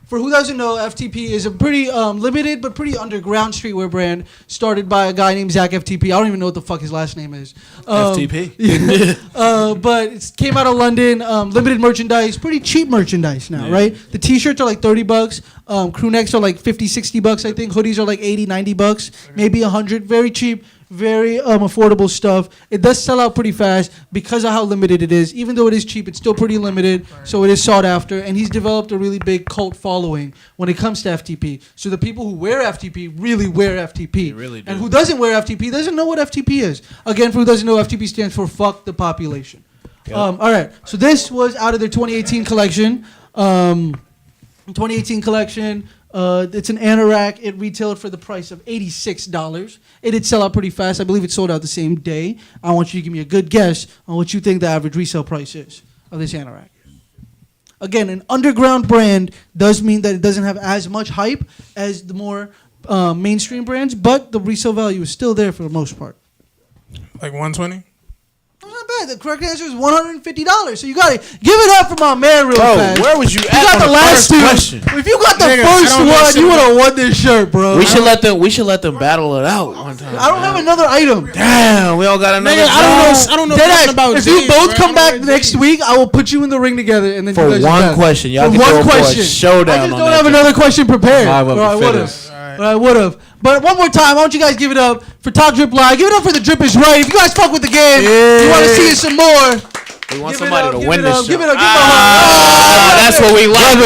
For who doesn't know, FTP is a pretty limited but pretty underground streetwear brand started by a guy named Zach FTP. I don't even know what the fuck his last name is. FTP. But it came out of London. Limited merchandise, pretty cheap merchandise now, right? The t-shirts are like $30. Crew necks are like $50, $60, I think. Hoodies are like $80, $90, maybe $100. Very cheap. Very affordable stuff. It does sell out pretty fast because of how limited it is. Even though it is cheap, it's still pretty limited, so it is sought after. And he's developed a really big cult following when it comes to FTP. So the people who wear FTP really wear FTP. They really do. And who doesn't wear FTP doesn't know what FTP is. Again, for who doesn't know, FTP stands for fuck the population. Yep. All right, so this was out of their 2018 collection. 2018 collection. It's an anorak. It retailed for the price of $86. It did sell out pretty fast. I believe it sold out the same day. I want you to give me a good guess on what you think the average resale price is of this anorak. Again, an underground brand does mean that it doesn't have as much hype as the more mainstream brands, but the resale value is still there for the most part. Like 120. Not bad. The correct answer is $150. So you gotta give it up for my man real fast. Where was you You at got on the the last first two. question? If you got the Nigga, I first don't know one, shit you would about- have won this shirt, bro. We should let them battle it out one time. I don't have another item. Damn, we all got another. Nigga, I don't know Deadass, nothing about if you James, both bro. come I back don't know next James. week, I will put you in the ring together, and then For you guys one battle. question, y'all For can one throw for a question. showdown I just on don't that have joint. another question prepared. Survival of Or the I would have. fittest. Or I would have. But one more time, I want you guys to give it up for Talk Drip Live. Give it up for the Drip is Right. If you guys fuck with the game, you want to see us some more. We want Give it somebody up, to give win it this up, show. give it up, give it up. That's what we like.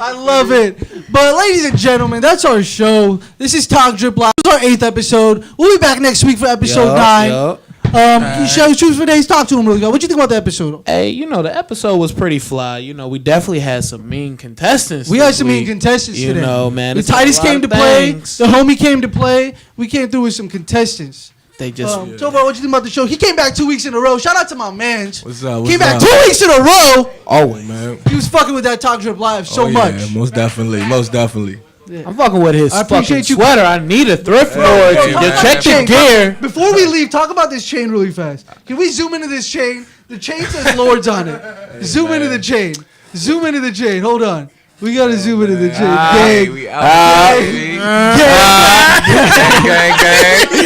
I love it. But ladies and gentlemen, that's our show. This is Talk Drip Live. This is our 8th episode. We'll be back next week for episode 9. You choose for days. Talk to him really good. What you think about the episode? Hey, the episode was pretty fly. We definitely had some mean contestants. We had this some mean week. contestants You today. know, man. The it's a Titus lot came of to play. things. The homie came to play. We came through with some contestants. They just. So far, what you think about the show? He came back 2 weeks in a row. Shout out to my man. What's up? Came back 2 weeks in a row. Always. Man. He was fucking with that Talk Drip Live so Oh, much. Yeah, most definitely. Most definitely. I'm fucking with his I fucking appreciate you. sweater. I need a thrift store. yeah, Check the Chain, gear. Before we leave, talk about this chain really fast. Can we zoom into this chain? The chain says Lords on it. Zoom into the chain. Zoom into the chain. Hold on. We gotta zoom into the chain. Gang. We out, baby. Gang.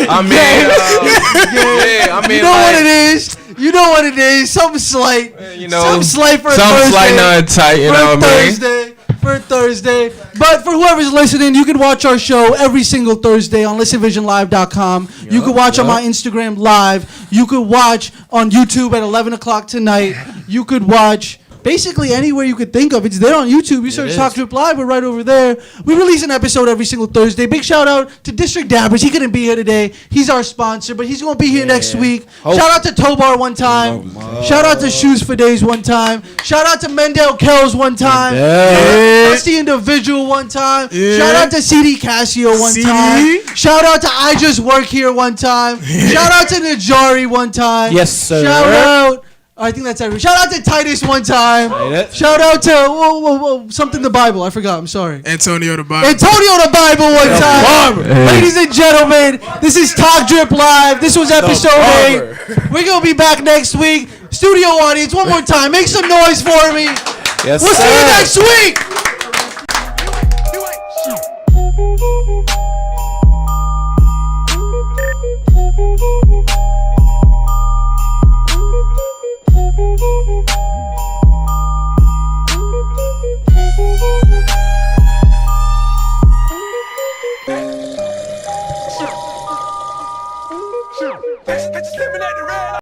I mean, You know what it is. You know what it is. Something slight. Something slight for a something Thursday. slight, nothing tight. You know what I mean? For Thursday. But for whoever's listening, you can watch our show every single Thursday on listenvisionlive.com. You can watch on my Instagram live. You could watch on YouTube at 11 o'clock tonight. You could watch basically anywhere you could think of. It's there on YouTube. You search Talk Drip Live. We're right over there. We release an episode every single Thursday. Big shout out to District Dabbers. He couldn't be here today. He's our sponsor, but he's going to be here next week. Shout out to Tobar one time. Shout out to Shoes for Days one time. Shout out to Mendel Kells one time. That's the Individual one time. Shout out to CD Casio one time. Shout out to I Just Work Here one time. Shout out to Najari one time. Yes, sir. Shout out. I think that's everyone. Shout out to Titus one time. Shout out to something the Bible. I forgot. I'm sorry. Antonio the Bible. Antonio the Bible one time. Ladies and gentlemen, this is Talk Drip Live. This was episode 8. We're going to be back next week. Studio audience, one more time. Make some noise for me. Yes, We'll sir. see you next week.